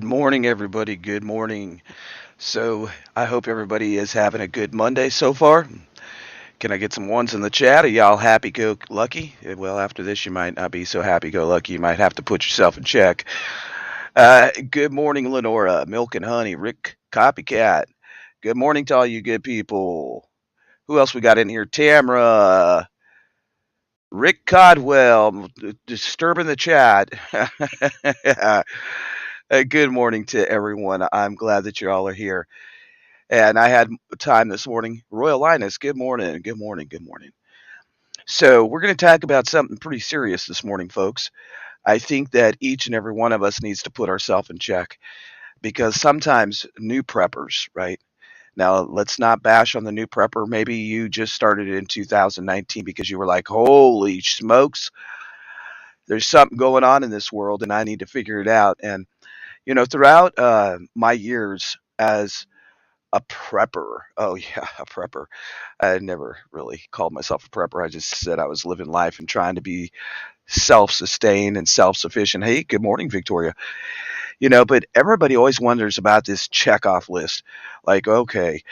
morning, everybody. Good morning. So, I hope everybody is having a good Monday so far. Can I get some ones in the chat? Are y'all happy go lucky? Well, after this, you might not be so happy go lucky. You might have to put yourself in check. Good morning, Lenora, Milk and Honey, Rick Copycat. Good morning to all you good people. Who else we got in here? Tamra, Rick Codwell, disturbing the chat. Good morning to everyone. I'm glad that you all are here. And I had time this morning. Royal Linus, good morning, good morning, good morning. So, we're going to talk about something pretty serious this morning, folks. I think that each and every one of us needs to put ourselves in check because sometimes new preppers, right? Now, let's not bash on the new prepper. Maybe you just started in 2019 because you were like, holy smokes, there's something going on in this world and I need to figure it out. And, throughout my years as a prepper. Oh yeah, a prepper. I never really called myself a prepper. I just said I was living life and trying to be self-sustained and self-sufficient. Hey, good morning, Victoria. But everybody always wonders about this check-off list. Like, okay,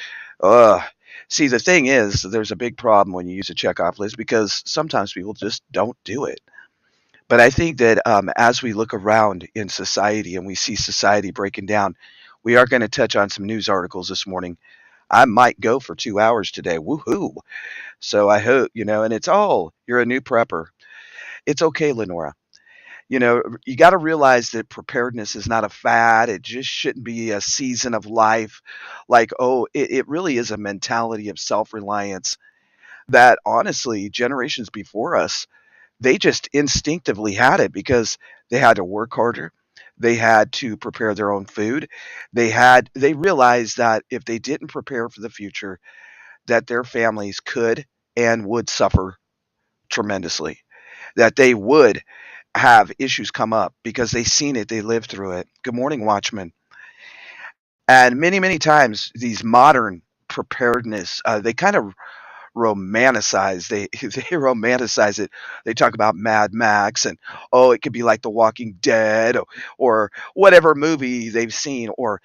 uh, see, the thing is, there's a big problem when you use a check-off list because sometimes people just don't do it. But I think that as we look around in society and we see society breaking down, we are going to touch on some news articles this morning. I might go for 2 hours today. Woohoo! So I hope, and it's all, you're a new prepper. It's okay, Lenora. You got to realize that preparedness is not a fad. It just shouldn't be a season of life. Like, oh, it really is a mentality of self reliance that honestly, generations before us, they just instinctively had it because they had to work harder. They had to prepare their own food. They realized that if they didn't prepare for the future, that their families could and would suffer tremendously, that they would have issues come up because they seen it, they lived through it. Good morning, Watchmen. And many, many times these modern preparedness, they kind of romanticize they romanticize it. They talk about Mad Max and oh, it could be like The Walking Dead or whatever movie they've seen, or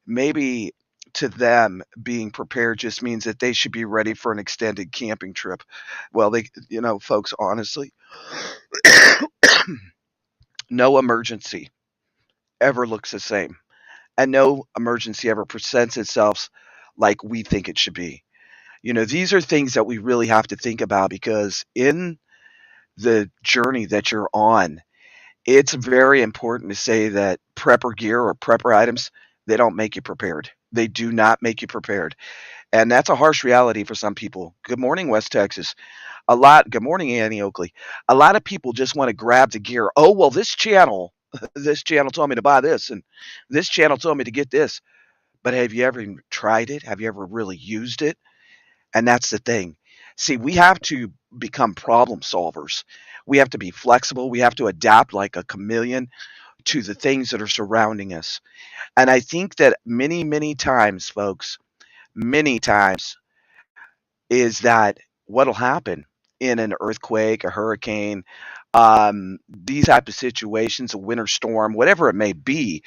maybe to them being prepared just means that they should be ready for an extended camping trip. Well, folks, honestly, no emergency ever looks the same, and no emergency ever presents itself like we think it should be. These are things that we really have to think about because in the journey that you're on, it's very important to say that prepper gear or prepper items, they don't make you prepared. They do not make you prepared. And that's a harsh reality for some people. Good morning, West Texas. Good morning, Annie Oakley. A lot of people just want to grab the gear. Oh, well, this channel, this channel told me to buy this, and this channel told me to get this. But have you ever even tried it? Have you ever really used it? And that's the thing. See, we have to become problem solvers. We have to be flexible. We have to adapt like a chameleon to the things that are surrounding us. And I think that many, many times, folks, many times is that what'll happen in an earthquake, a hurricane, these type of situations, a winter storm, whatever it may be,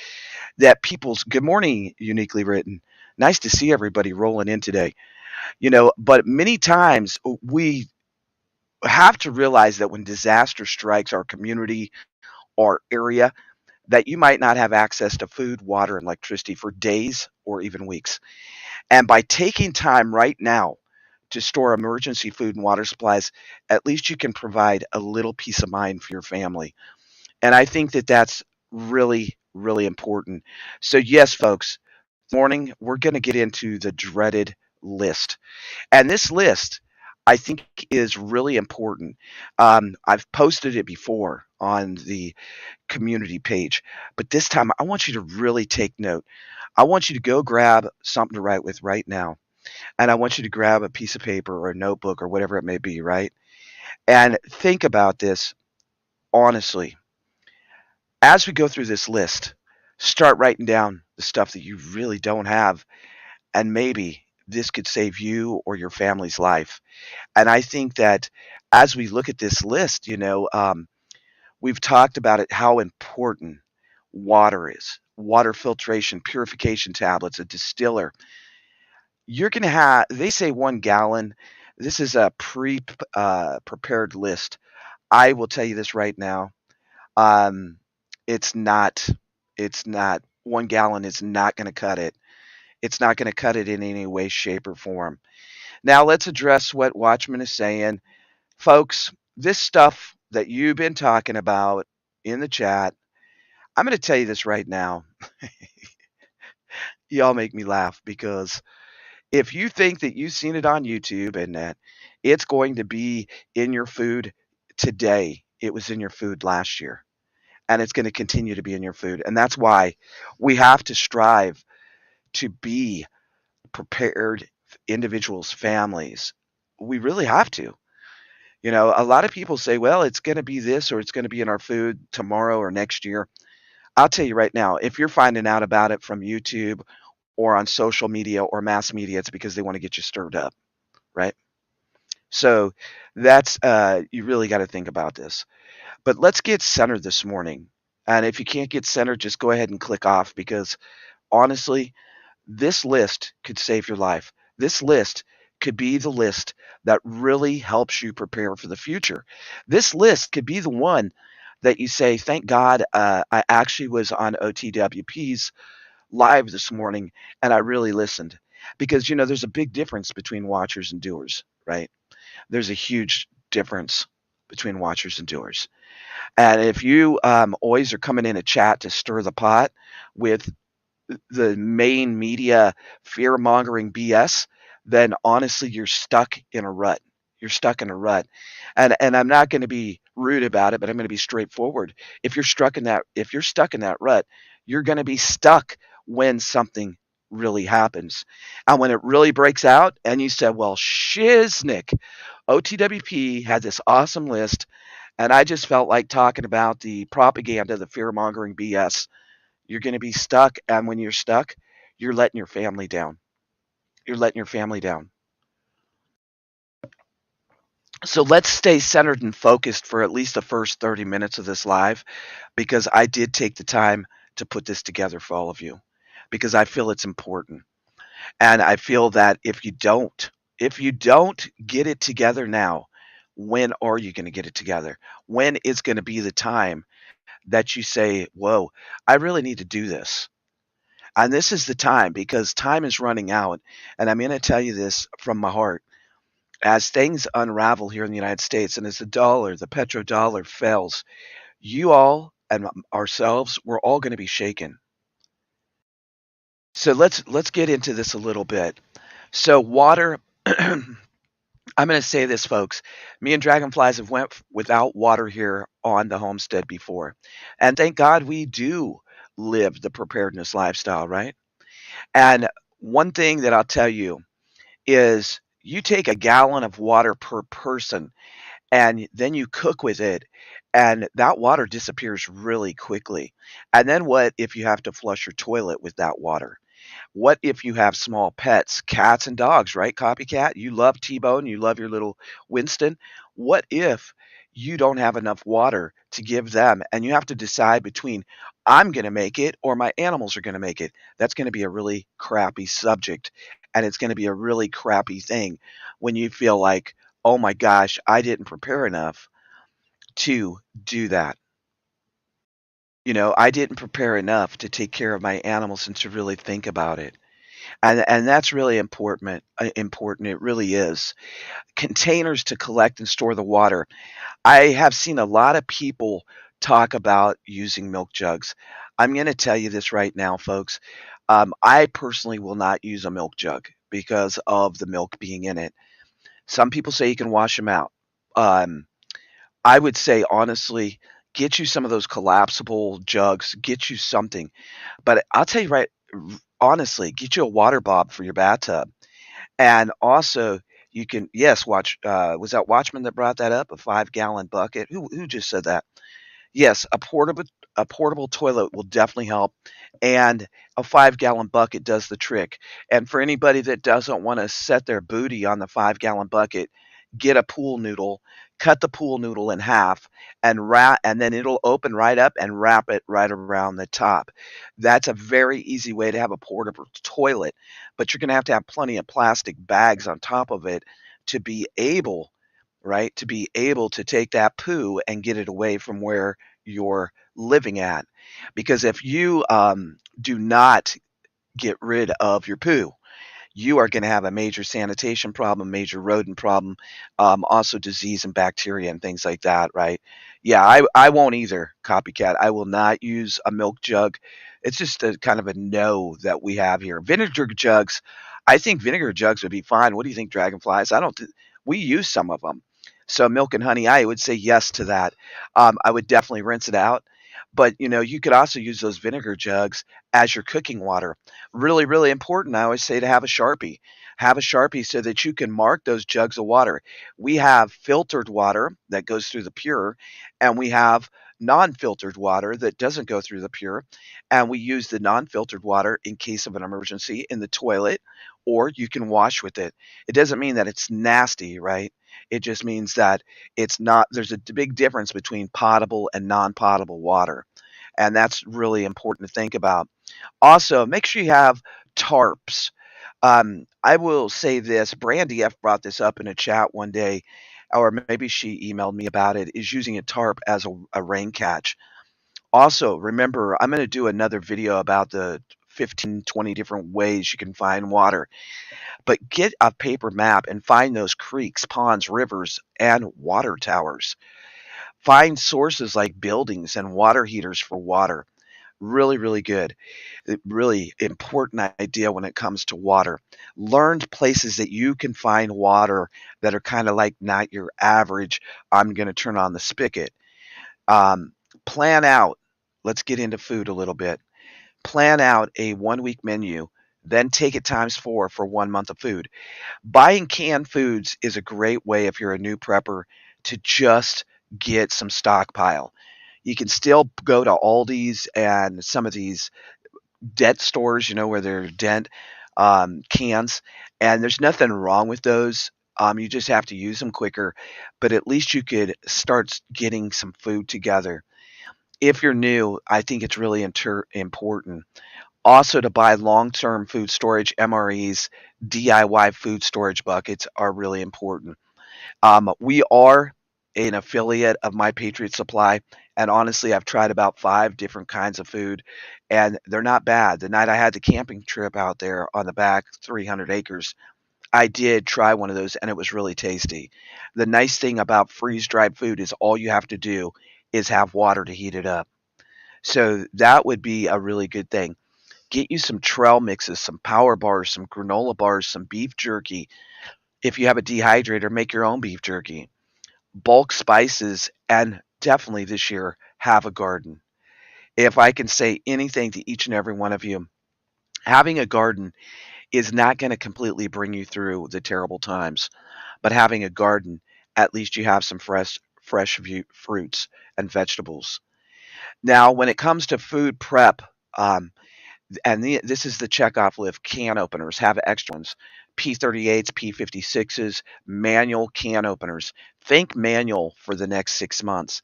that people's good morning, uniquely written. Nice to see everybody rolling in today. But many times we have to realize that when disaster strikes our community or area, that you might not have access to food, water, and electricity for days or even weeks. And by taking time right now to store emergency food and water supplies, at least you can provide a little peace of mind for your family. And I think that that's really, really important. So, yes, folks, this morning we're going to get into the dreaded list. And this list, I think, is really important. I've posted it before on the community page, but this time I want you to really take note. I want you to go grab something to write with right now. And I want you to grab a piece of paper or a notebook or whatever it may be, right? And think about this honestly. As we go through this list, start writing down the stuff that you really don't have. And maybe this could save you or your family's life. And I think that as we look at this list, we've talked about it, how important water is. water filtration, purification tablets, a distiller, you're going to have, they say 1 gallon. This is a prepared list. I will tell you this right now. Um, it's not, it's not, 1 gallon is not going to cut it. It's not going to cut it in any way, shape, or form. Now, let's address what Watchman is saying. Folks, this stuff that you've been talking about in the chat, I'm going to tell you this right now. Y'all make me laugh because if you think that you've seen it on YouTube and that it's going to be in your food today, it was in your food last year. And it's going to continue to be in your food. And that's why we have to strive to be prepared individuals, families. We really have to. You know, a lot of people say, well, it's going to be this or it's going to be in our food tomorrow or next year. I'll tell you right now, if you're finding out about it from YouTube or on social media or mass media, it's because they want to get you stirred up, right? So that's, you really got to think about this. But let's get centered this morning. And if you can't get centered, just go ahead and click off because honestly, this list could save your life. This list could be the list that really helps you prepare for the future. This list could be the one that you say, thank God I actually was on OTWP's live this morning and I really listened. Because, you know, there's a big difference between watchers and doers, right? There's a huge difference between watchers and doers. And if you always are coming in a chat to stir the pot with the main media fear mongering BS, then honestly you're stuck in a rut. You're stuck in a rut. And I'm not going to be rude about it, but I'm going to be straightforward. If you're stuck in that rut, you're going to be stuck when something really happens. And when it really breaks out and you said, well, shiznick, OTWP had this awesome list and I just felt like talking about the propaganda, the fear mongering BS. You're going to be stuck. And when you're stuck, you're letting your family down. You're letting your family down. So let's stay centered and focused for at least the first 30 minutes of this live because I did take the time to put this together for all of you because I feel it's important. And I feel that if you don't get it together now, when are you going to get it together? When is going to be the time that you say, whoa, I really need to do this? And this is the time because time is running out. And I'm going to tell you this from my heart. As things unravel here in the United States and as the dollar, the petrodollar fails, you all and ourselves, we're all going to be shaken. So let's get into this a little bit. So water I'm going to say this, folks. Me and Dragonflies have went without water here on the homestead before. And thank God we do live the preparedness lifestyle, right? And one thing that I'll tell you is you take a gallon of water per person and then you cook with it and that water disappears really quickly. And then what if you have to flush your toilet with that water? What if you have small pets, cats and dogs, right? Copycat, you love T-Bone, you love your little Winston. What if you don't have enough water to give them and you have to decide between I'm going to make it or my animals are going to make it? That's going to be a really crappy subject and it's going to be a really crappy thing when you feel like, "Oh my gosh, I didn't prepare enough to do that." You know, I didn't prepare enough to take care of my animals and to really think about it. And that's really important. Important, it really is. Containers to collect and store the water. I have seen a lot of people talk about using milk jugs. I'm going to tell you this right now, folks. I personally will not use a milk jug because of the milk being in it. Some people say you can wash them out. Um, I would say honestly, get you some of those collapsible jugs. Get you something. But I'll tell you right, honestly, get you a water bob for your bathtub. And also, you can, yes, watch. Was that Watchman that brought that up? A 5 gallon bucket. Who just said that? Yes, a portable toilet will definitely help, and a 5 gallon bucket does the trick. And for anybody that doesn't want to set their booty on the 5 gallon bucket, get a pool noodle, cut the pool noodle in half, and then it'll open right up and wrap it right around the top. That's a very easy way to have a portable toilet, but you're gonna have to have plenty of plastic bags on top of it to be able, right, to be able to take that poo and get it away from where you're living at. Because if you, do not get rid of your poo, you are going to have a major sanitation problem, major rodent problem, also disease and bacteria and things like that, right? Yeah, I won't either, copycat. I will not use a milk jug. It's just a kind of a no that we have here. Vinegar jugs, I think vinegar jugs would be fine. What do you think, dragonflies? I don't. We use some of them. So milk and honey, I would say yes to that. I would definitely rinse it out. But you could also use those vinegar jugs as your cooking water. Really, really important. I always say to have a Sharpie. Have a Sharpie so that you can mark those jugs of water. We have filtered water that goes through the pure, and we have non-filtered water that doesn't go through the pure. And we use the non-filtered water in case of an emergency in the toilet, or you can wash with it. It doesn't mean that it's nasty, right? It just means that it's not, there's a big difference between potable and non-potable water. And that's really important to think about. Also, make sure you have tarps. I will say this, Brandy F brought this up in a chat one day, or maybe she emailed me about it, is using a tarp as a rain catch. Also, remember, I'm going to do another video about the 15, 20 different ways you can find water. But get a paper map and find those creeks, ponds, rivers, and water towers. Find sources like buildings and water heaters for water. Really, really good. Really important idea when it comes to water. Learn places that you can find water that are kind of like not your average, I'm going to turn on the spigot. Um, Plan out. Let's get into food a little bit. Plan out a 1 week menu, then take it times four for 1 month of food. Buying canned foods is a great way if you're a new prepper to just get some stockpile. You can still go to Aldi's and some of these dent stores, where they're dent cans, and there's nothing wrong with those. You just have to use them quicker, but at least you could start getting some food together. If you're new, I think it's really important also to buy long-term food storage MREs. DIY food storage buckets are really important. We are an affiliate of My Patriot Supply, and honestly, I've tried about 5 different kinds of food, and they're not bad. The night I had the camping trip out there on the back 300 acres, I did try one of those, and it was really tasty. The nice thing about freeze-dried food is all you have to do is have water to heat it up. So that would be a really good thing. Get you some trail mixes, some power bars, some granola bars, some beef jerky. If you have a dehydrator, make your own beef jerky. Bulk spices, and definitely this year, have a garden. If I can say anything to each and every one of you, having a garden is not going to completely bring you through the terrible times, but having a garden, at least you have some fruits and vegetables. Now, when it comes to food prep, um, this is the checkoff list: can openers, have extra ones. P38s, P56s, manual can openers. Think manual for the next 6 months,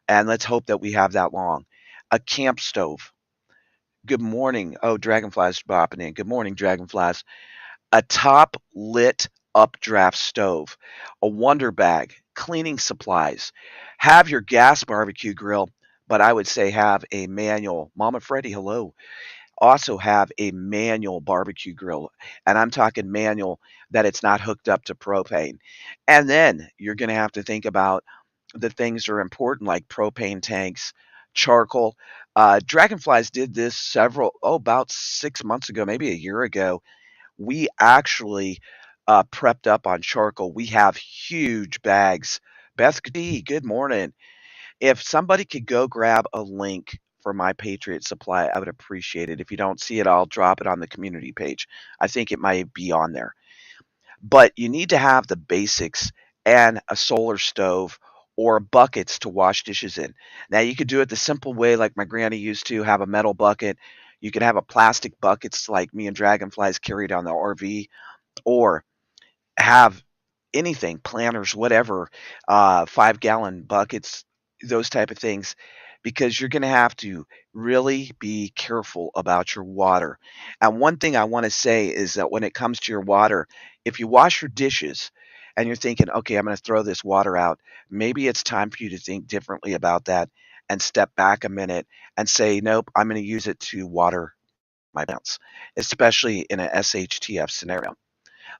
and let's hope that we have that long. A camp stove. Good morning. Oh, dragonflies bopping in. Good morning, dragonflies. A top lit updraft stove. A wonder bag. Cleaning supplies. Have your gas barbecue grill, but I would say have a manual. Mama Freddy, hello. Also have a manual barbecue grill, and I'm talking manual that it's not hooked up to propane. And then you're going to have to think about the things that are important like propane tanks, charcoal. Dragonflies did this about 6 months ago, maybe a year ago. We actually prepped up on charcoal. We have huge bags. Beth D, good morning. If somebody could go grab a link for My Patriot Supply, I would appreciate it. If you don't see it, I'll drop it on the community page. I think it might be on there. But you need to have the basics and a solar stove or buckets to wash dishes in. Now, you could do it the simple way, like my granny used to have a metal bucket. You could have a plastic buckets like me and Dragonflies carried on the RV, or have anything, planters, whatever, 5-gallon buckets, those type of things, because you're going to have to really be careful about your water. And one thing I want to say is that when it comes to your water, if you wash your dishes and you're thinking, okay, I'm going to throw this water out, maybe it's time for you to think differently about that and step back a minute and say, nope, I'm going to use it to water my plants, especially in a SHTF scenario.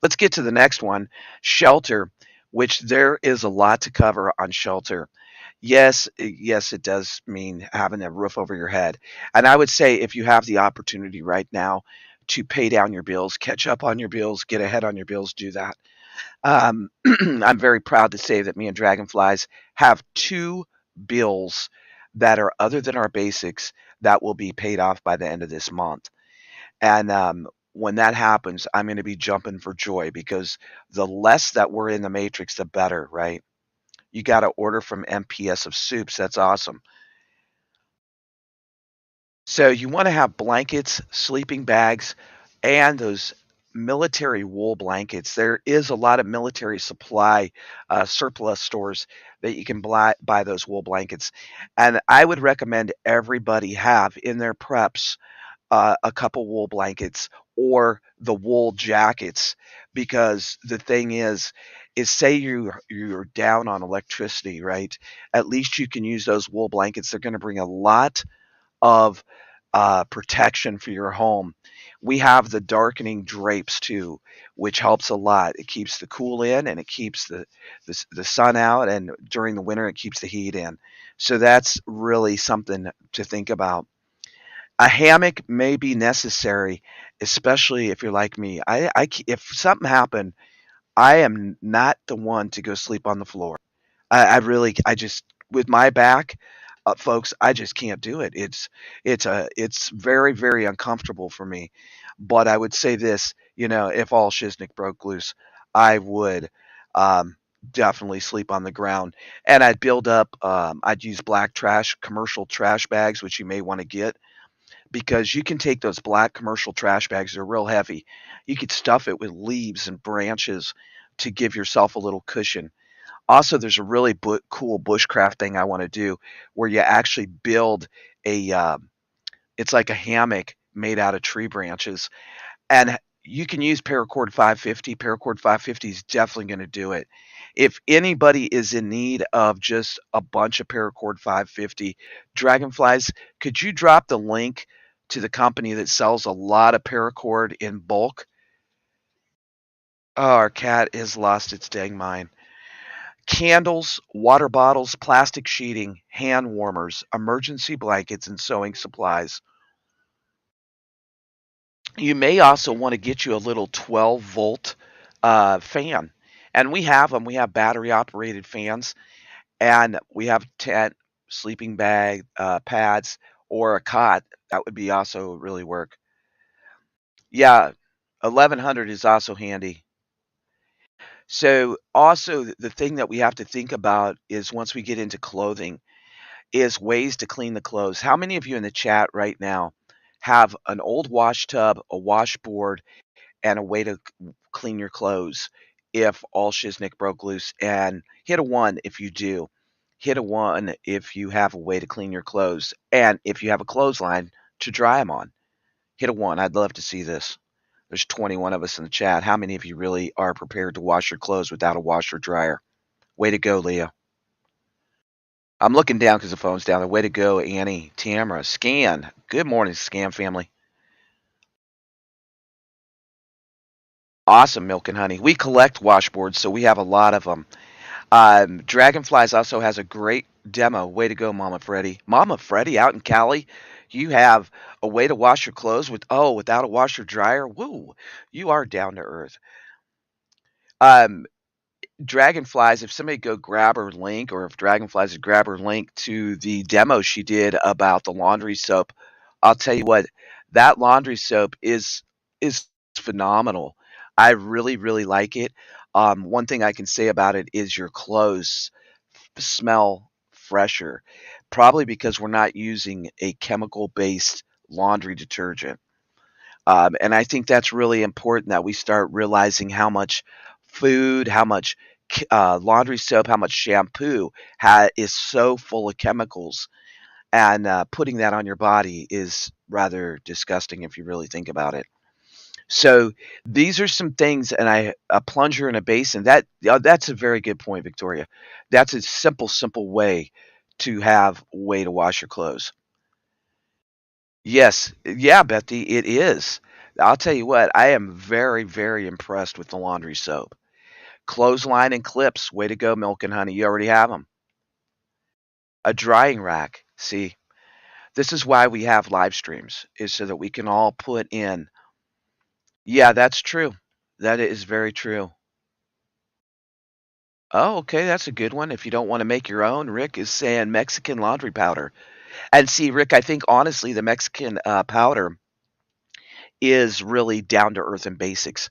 Let's get to the next one, shelter, which there is a lot to cover on shelter. Yes, it does mean having a roof over your head. And I would say if you have the opportunity right now to pay down your bills, catch up on your bills, get ahead on your bills, do that. I'm very proud to say that me and Dragonflies have two bills that are other than our basics that will be paid off by the end of this month. And when that happens, I'm going to be jumping for joy because the less that we're in the matrix, the better, right? You got to order from MPS of soups. That's awesome. So you want to have blankets, sleeping bags, and those military wool blankets. There is a lot of military supply surplus stores that you can buy those wool blankets. And I would recommend everybody have in their preps a couple wool blankets or the wool jackets because the thing is say you're down on electricity, right? At least you can use those wool blankets. They're going to bring a lot of protection for your home. We have the darkening drapes too, which helps a lot. It keeps the cool in and it keeps the sun out, and during the winter it keeps the heat in. So that's really something to think about. A hammock may be necessary, especially if you're like me. If something happened, I am not the one to go sleep on the floor. I really, I just with my back, folks, I just can't do it. It's very very uncomfortable for me. But I would say this, if all shiznick broke loose, I would definitely sleep on the ground, and I'd build up. I'd use black trash, commercial trash bags, which you may want to get because you can take those black commercial trash bags, they're real heavy. You could stuff it with leaves and branches to give yourself a little cushion. Also, there's a really cool bushcraft thing I want to do where you actually build it's like a hammock made out of tree branches. And you can use paracord 550. Paracord 550 is definitely going to do it. If anybody is in need of just a bunch of paracord 550 dragonflies, could you drop the link to the company that sells a lot of paracord in bulk? Oh, our cat has lost its dang mind. Candles, water bottles, plastic sheeting, hand warmers, emergency blankets, and sewing supplies. You may also want to get you a little 12-volt fan. And we have them. We have battery operated fans, and we have tent, sleeping bag, pads, or a cot. That would be also really work. Yeah, 1100 is also handy. So also the thing that we have to think about is once we get into clothing is ways to clean the clothes. How many of you in the chat right now have an old wash tub, a washboard, and a way to clean your clothes if all shiznick broke loose? And hit a one if you do. Hit a one if you have a way to clean your clothes. And if you have a clothesline to dry them on. Hit a one. I'd love to see this. There's 21 of us in the chat. How many of you really are prepared to wash your clothes without a washer dryer? Way to go, Leo. I'm looking down because the phone's down there. Way to go, Annie, Tamara, Scan. Good morning, Scan family. Awesome, Milk and Honey. We collect washboards, so we have a lot of them. Dragonflies also has a great demo. Way to go, Mama Freddy. Mama Freddy out in Cali. You have a way to wash your clothes without a washer dryer. Woo, you are down to earth. Um, Dragonflies, if somebody go grab her link, or if Dragonflies would grab her link to the demo she did about the laundry soap, I'll tell you what, that laundry soap is phenomenal. I really, really like it. One thing I can say about it is your clothes smell fresher, probably because we're not using a chemical-based laundry detergent. And I think that's really important that we start realizing how much food, how much laundry soap, how much shampoo is so full of chemicals, and putting that on your body is rather disgusting if you really think about it. So these are some things, and a plunger in a basin. That's a very good point, Victoria. That's a simple way to have a way to wash your clothes. Yes, yeah, Bethy, it is. I'll tell you what, I am very impressed with the laundry soap. Clothesline and clips, way to go, Milk and Honey. You already have them. A drying rack. See, this is why we have live streams, is so that we can all put in. Yeah, that's true. That is very true. Oh, okay, that's a good one. If you don't want to make your own, Rick is saying Mexican laundry powder. And see, Rick, I think honestly, the Mexican powder is really down to earth and basics.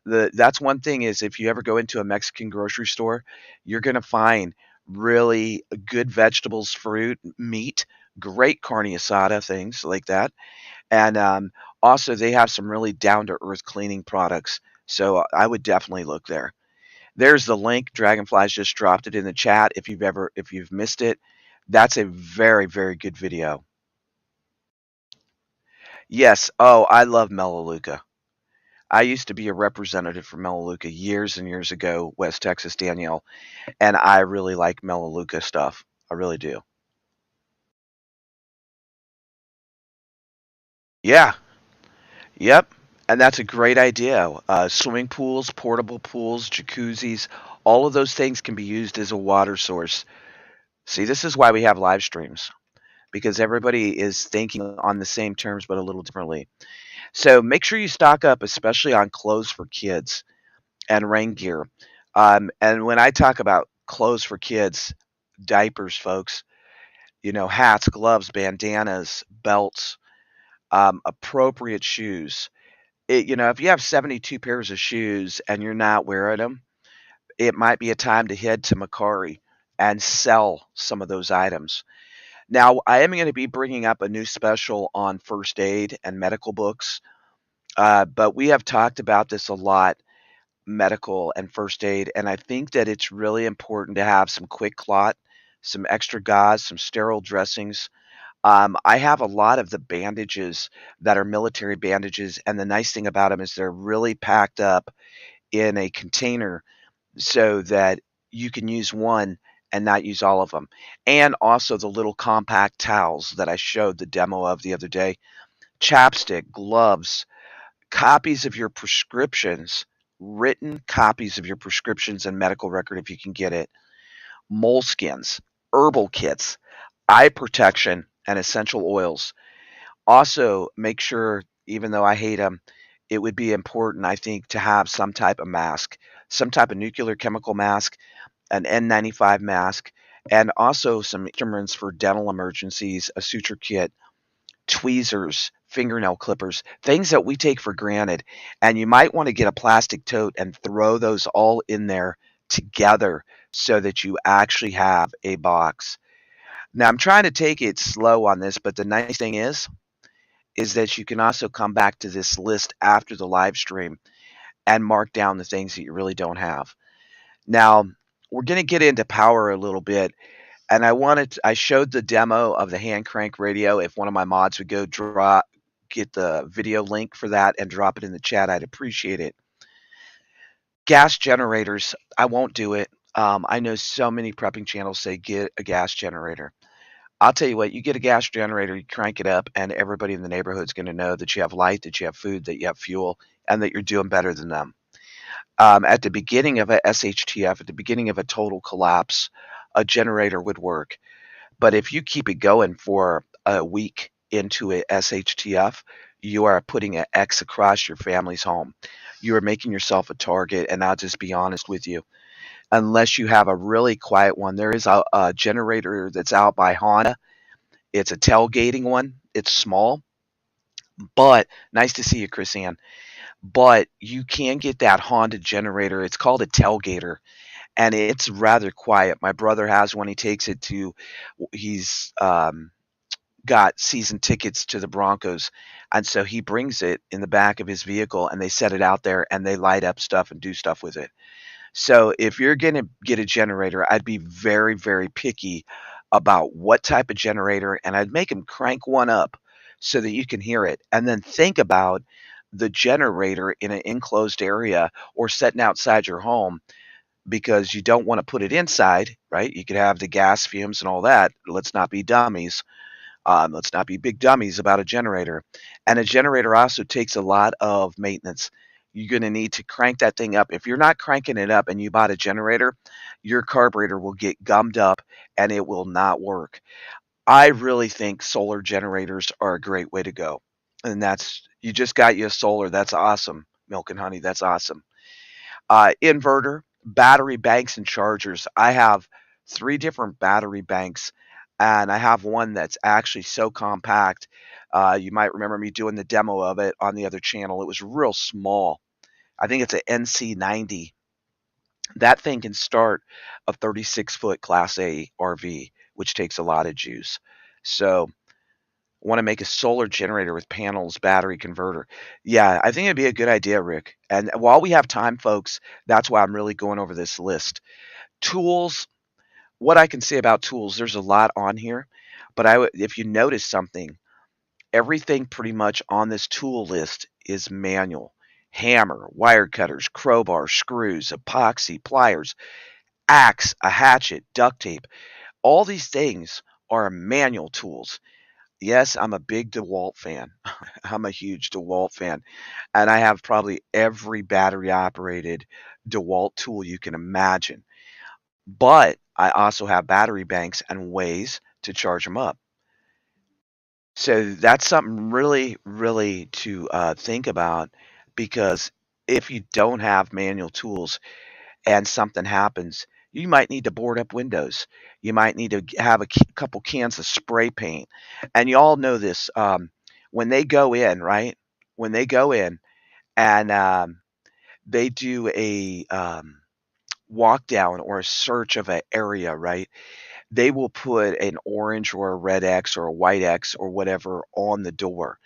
That's one thing is if you ever go into a Mexican grocery store, you're going to find really good vegetables, fruit, meat, great carne asada, things like that. And also, they have some really down to earth cleaning products. So I would definitely look there. There's the link. Dragonflies just dropped it in the chat. If you've missed it, that's a very good video. Yes. Oh, I love Melaleuca. I used to be a representative for Melaleuca years and years ago, West Texas, Danielle, and I really like Melaleuca stuff. I really do. Yeah. Yep. And that's a great idea. Swimming pools, portable pools, jacuzzis, all of those things can be used as a water source. See, this is why we have live streams because everybody is thinking on the same terms but a little differently. So make sure you stock up, especially on clothes for kids and rain gear. And when I talk about clothes for kids, diapers, folks, hats, gloves, bandanas, belts, appropriate shoes. If you have 72 pairs of shoes and you're not wearing them, it might be a time to head to Macari and sell some of those items. Now, I am going to be bringing up a new special on first aid and medical books, but we have talked about this a lot, medical and first aid, and I think that it's really important to have some quick clot, some extra gauze, some sterile dressings. I have a lot of the bandages that are military bandages, and the nice thing about them is they're really packed up in a container so that you can use one and not use all of them. And also the little compact towels that I showed the demo of the other day, chapstick, gloves, copies of your prescriptions, written copies of your prescriptions and medical record if you can get it, moleskins, herbal kits, eye protection, and essential oils. Also, make sure, even though I hate them, it would be important, I think, to have some type of mask, some type of nuclear chemical mask, an N95 mask, and also some instruments for dental emergencies, a suture kit, tweezers, fingernail clippers, things that we take for granted. And you might want to get a plastic tote and throw those all in there together so that you actually have a box. Now, I'm trying to take it slow on this, but the nice thing is that you can also come back to this list after the live stream and mark down the things that you really don't have. Now, we're going to get into power a little bit, and I showed the demo of the hand crank radio. If one of my mods would get the video link for that and drop it in the chat, I'd appreciate it. Gas generators, I won't do it. I know so many prepping channels say get a gas generator. I'll tell you what, you get a gas generator, you crank it up, and everybody in the neighborhood's going to know that you have light, that you have food, that you have fuel, and that you're doing better than them. At the beginning of a SHTF, at the beginning of a total collapse, a generator would work. But if you keep it going for a week into a SHTF, you are putting an X across your family's home. You are making yourself a target, and I'll just be honest with you. Unless you have a really quiet one, there is a generator that's out by Honda. It's a tailgating one. It's small, but nice to see you, Chris Ann. But you can get that Honda generator. It's called a tailgater, and it's rather quiet. My brother has one. He takes it to. He's got season tickets to the Broncos, and so he brings it in the back of his vehicle, and they set it out there, and they light up stuff and do stuff with it. So if you're going to get a generator, I'd be very, very picky about what type of generator, and I'd make them crank one up so that you can hear it. And then think about the generator in an enclosed area or setting outside your home because you don't want to put it inside, right? You could have the gas fumes and all that. Let's not be dummies. Let's not be big dummies about a generator. And a generator also takes a lot of maintenance. You're going to need to crank that thing up. If you're not cranking it up and you bought a generator, your carburetor will get gummed up and it will not work. I really think solar generators are a great way to go. And that's, you just got you a solar. That's awesome. Milk and honey. That's awesome. Inverter, battery banks, and chargers. I have three different battery banks, and I have one that's actually so compact. You might remember me doing the demo of it on the other channel. It was real small. I think it's an NC90. That thing can start a 36-foot Class A RV, which takes a lot of juice. So, want to make a solar generator with panels, battery converter. Yeah, I think it'd be a good idea, Rick. And while we have time, folks, that's why I'm really going over this list. Tools, what I can say about tools, there's a lot on here, but if you notice something, everything pretty much on this tool list is manual. Hammer, wire cutters, crowbar, screws, epoxy, pliers, axe, a hatchet, duct tape. All these things are manual tools. Yes, I'm a big DeWalt fan. I'm a huge DeWalt fan, and I have probably every battery operated DeWalt tool you can imagine. But I also have battery banks and ways to charge them up. So that's something really, really to think about because if you don't have manual tools and something happens, you might need to board up windows. You might need to have a couple cans of spray paint. And you all know this. When they go in, right? When they go in and they do a walk down or a search of an area, right? They will put an orange or a red X or a white X or whatever on the door.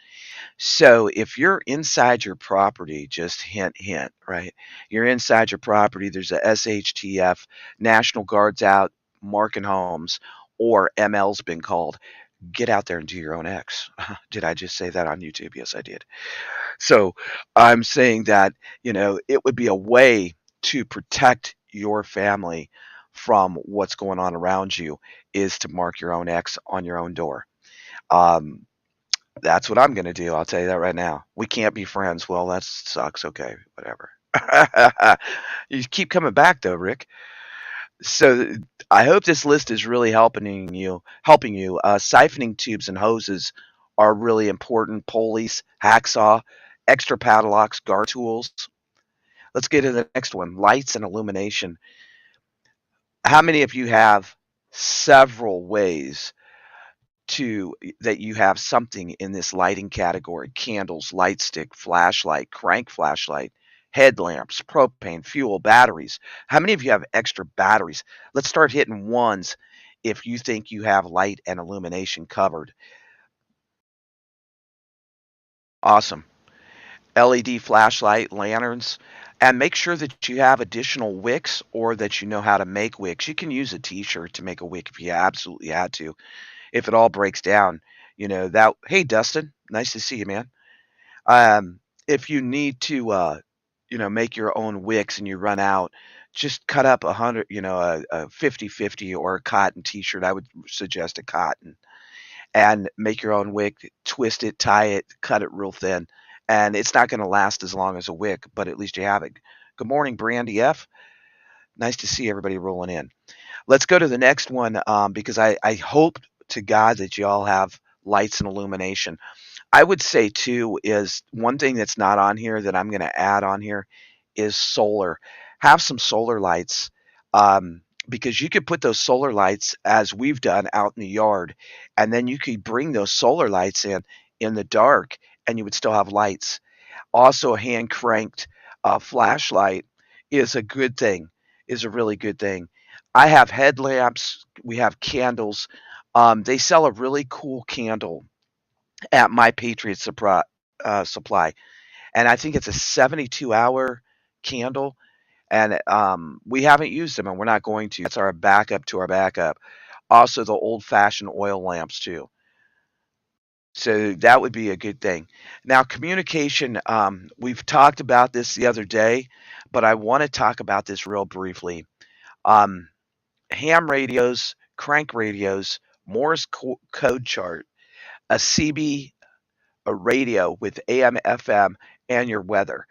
So if you're inside your property, just hint, hint, right? You're inside your property, there's a SHTF, National Guard's out, marking homes, or ML's been called. Get out there and do your own X. Did I just say that on YouTube? Yes, I did. So I'm saying that, it would be a way to protect your family from what's going on around you is to mark your own X on your own door. Um, that's what I'm gonna do, I'll tell you that right now. We can't be friends. Well, that sucks. Okay, whatever. You keep coming back though, Rick. So I hope this list is really helping you. Siphoning tubes and hoses are really important. Pulleys, hacksaw, extra padlocks, guard tools. Let's get to the next one. Lights and illumination. How many of you have several ways to that you have something in this lighting category: candles, light stick, flashlight, crank flashlight, headlamps, propane, fuel, batteries? How many of you have extra batteries? Let's start hitting ones if you think you have light and illumination covered. Awesome. LED flashlight, lanterns, and make sure that you have additional wicks or that you know how to make wicks. You can use a t-shirt to make a wick if you absolutely had to. If it all breaks down, that. Hey, Dustin, nice to see you, man. If you need to, make your own wicks and you run out, just cut up 100, a 50-50 or a cotton t-shirt. I would suggest a cotton and make your own wick, twist it, tie it, cut it real thin. And it's not going to last as long as a wick, but at least you have it. Good morning, Brandy F. Nice to see everybody rolling in. Let's go to the next one because I hope to God that you all have lights and illumination. I would say too is one thing that's not on here that I'm going to add on here is solar. Have some solar lights because you could put those solar lights as we've done out in the yard, and then you could bring those solar lights in the dark, and you would still have lights. Also, a hand cranked flashlight is a good thing. Is a really good thing. I have headlamps. We have candles. They sell a really cool candle at My Patriot Supply, and I think it's a 72-hour candle, and we haven't used them, and we're not going to. That's our backup to our backup. Also, the old-fashioned oil lamps too. So that would be a good thing. Now, communication. We've talked about this the other day, but I want to talk about this real briefly. Um, Ham radios, crank radios, code chart, a CB, a radio with AM, FM, and your weather.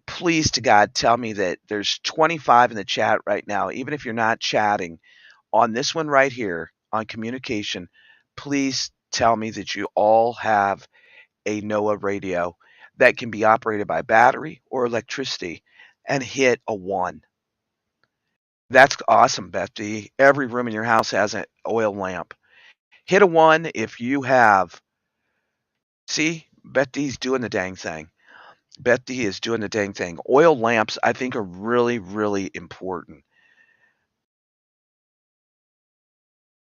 Please to God, tell me that there's 25 in the chat right now, even if you're not chatting, on this one right here on communication. Please tell me that you all have a NOAA radio that can be operated by battery or electricity and hit a one. That's awesome, Betsy. Every room in your house has an oil lamp. Hit a one if you have. See, Betty's doing the dang thing. Betty is doing the dang thing. Oil lamps, I think, are really, really important.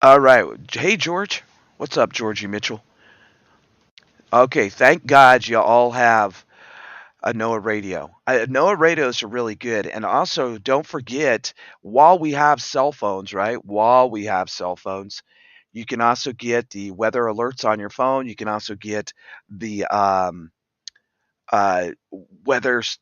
All right. Hey, George. What's up, Georgie Mitchell? Okay. Thank God you all have a NOAA radio. NOAA radios are really good. And also, don't forget, while we have cell phones, right? While we have cell phones, you can also get the weather alerts on your phone. You can also get the uh,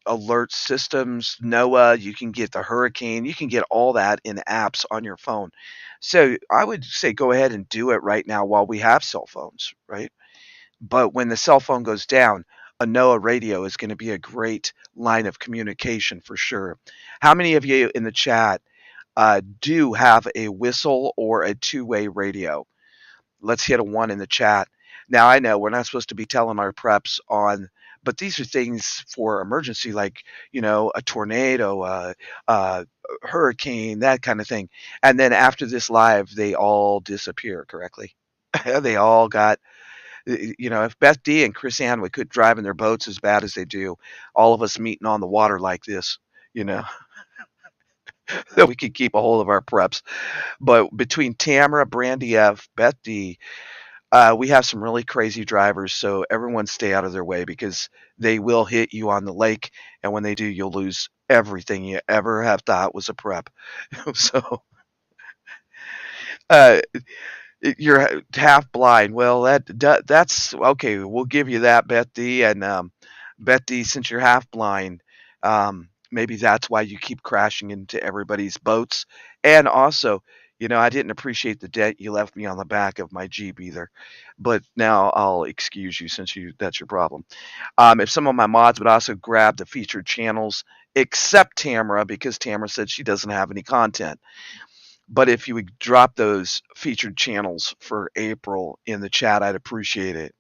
alert systems, NOAA. You can get the hurricane. You can get all that in apps on your phone. So I would say go ahead and do it right now while we have cell phones, right? But when the cell phone goes down, a NOAA radio is going to be a great line of communication for sure. How many of you in the chat do have a whistle or a two-way radio? Let's hit a one in the chat. Now, I know we're not supposed to be telling our preps on, but these are things for emergency, like, a tornado, a hurricane, that kind of thing. And then after this live, they all disappear, correctly? They all got, if Beth D and Chris Ann would quit driving their boats as bad as they do, all of us meeting on the water like this, you know, that we could keep a hold of our preps. But between Tamara, Brandy F, Beth D, we have some really crazy drivers, so everyone stay out of their way because they will hit you on the lake, and when they do, you'll lose everything you ever have thought was a prep. So, uh, you're half blind. Well, that's okay. We'll give you that, Betty. And Betty, since you're half blind, maybe that's why you keep crashing into everybody's boats. And also, I didn't appreciate the debt you left me on the back of my Jeep either. But now I'll excuse you since that's your problem. If some of my mods would also grab the featured channels, except Tamara, because Tamara said she doesn't have any content. But if you would drop those featured channels for April in the chat, I'd appreciate it.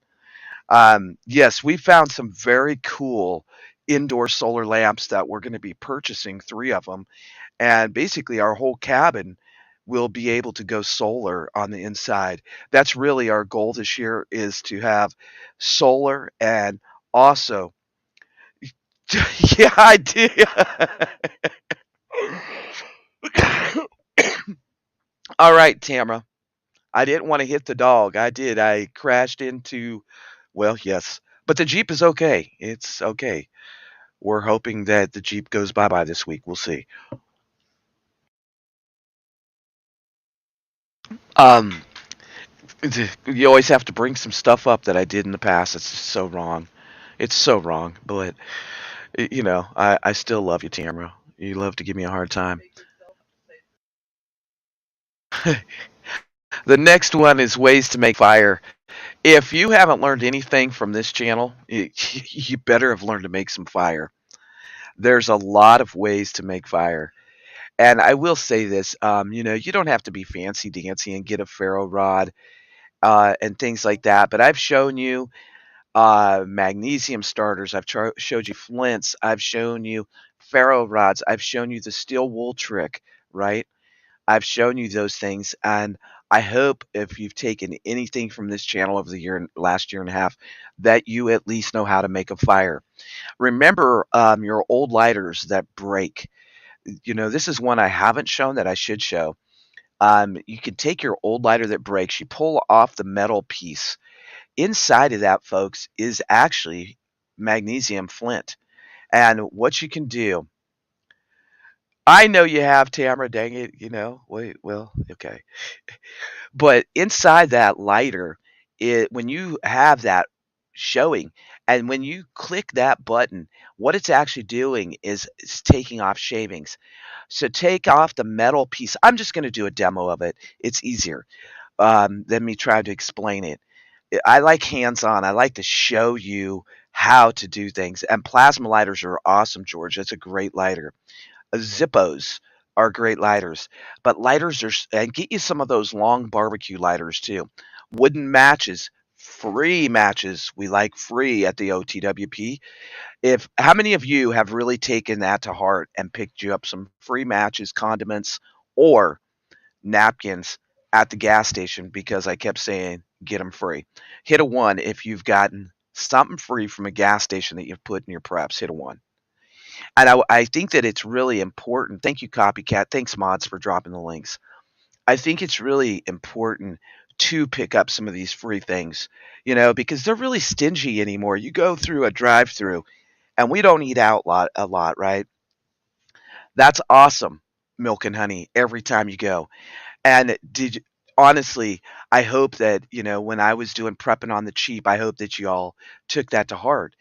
Yes, we found some very cool indoor solar lamps that we're going to be purchasing, three of them. And basically, our whole cabin will be able to go solar on the inside. That's really our goal this year, is to have solar and also, yeah, I did. All right, Tamara. I didn't want to hit the dog. I did. I crashed into, well, yes. But the Jeep is okay. It's okay. We're hoping that the Jeep goes bye-bye this week. We'll see. Um, you always have to bring some stuff up that I did in the past. It's just so wrong. It's so wrong. But, I still love you, Tamara. You love to give me a hard time. The next one is ways to make fire. If you haven't learned anything from this channel, you better have learned to make some fire. There's a lot of ways to make fire. And I will say this, you don't have to be fancy dancy and get a ferro rod and things like that. But I've shown you magnesium starters. Showed you flints. I've shown you ferro rods. I've shown you the steel wool trick, right? I've shown you those things. And I hope if you've taken anything from this channel over the last year and a half, that you at least know how to make a fire. Remember your old lighters that break. This is one I haven't shown that I should show. You can take your old lighter that breaks, you pull off the metal piece. Inside of that, folks, is actually magnesium flint. And what you can do, I know you have, Tamara. Dang it, Wait, well, okay. But inside that lighter, when you have that showing, and when you click that button, what it's actually doing is it's taking off shavings. So take off the metal piece. I'm just going to do a demo of it. It's easier than me try to explain it. I like hands on. I like to show you how to do things. And plasma lighters are awesome, George. It's a great lighter. Zippos are great lighters, but lighters are and get you some of those long barbecue lighters too. Wooden matches, free matches. We like free at the OTWP. If how many of you have really taken that to heart and picked you up some free matches, condiments, or napkins at the gas station because I kept saying get them free? Hit a one if you've gotten something free from a gas station that you've put in your preps. Hit a one. And I think that it's really important. Thank you, Copycat. Thanks, mods, for dropping the links. I think it's really important to pick up some of these free things, because they're really stingy anymore. You go through a drive-through, and we don't eat out a lot, right? That's awesome, milk and honey, every time you go. And honestly, I hope that when I was doing prepping on the cheap, I hope that you all took that to heart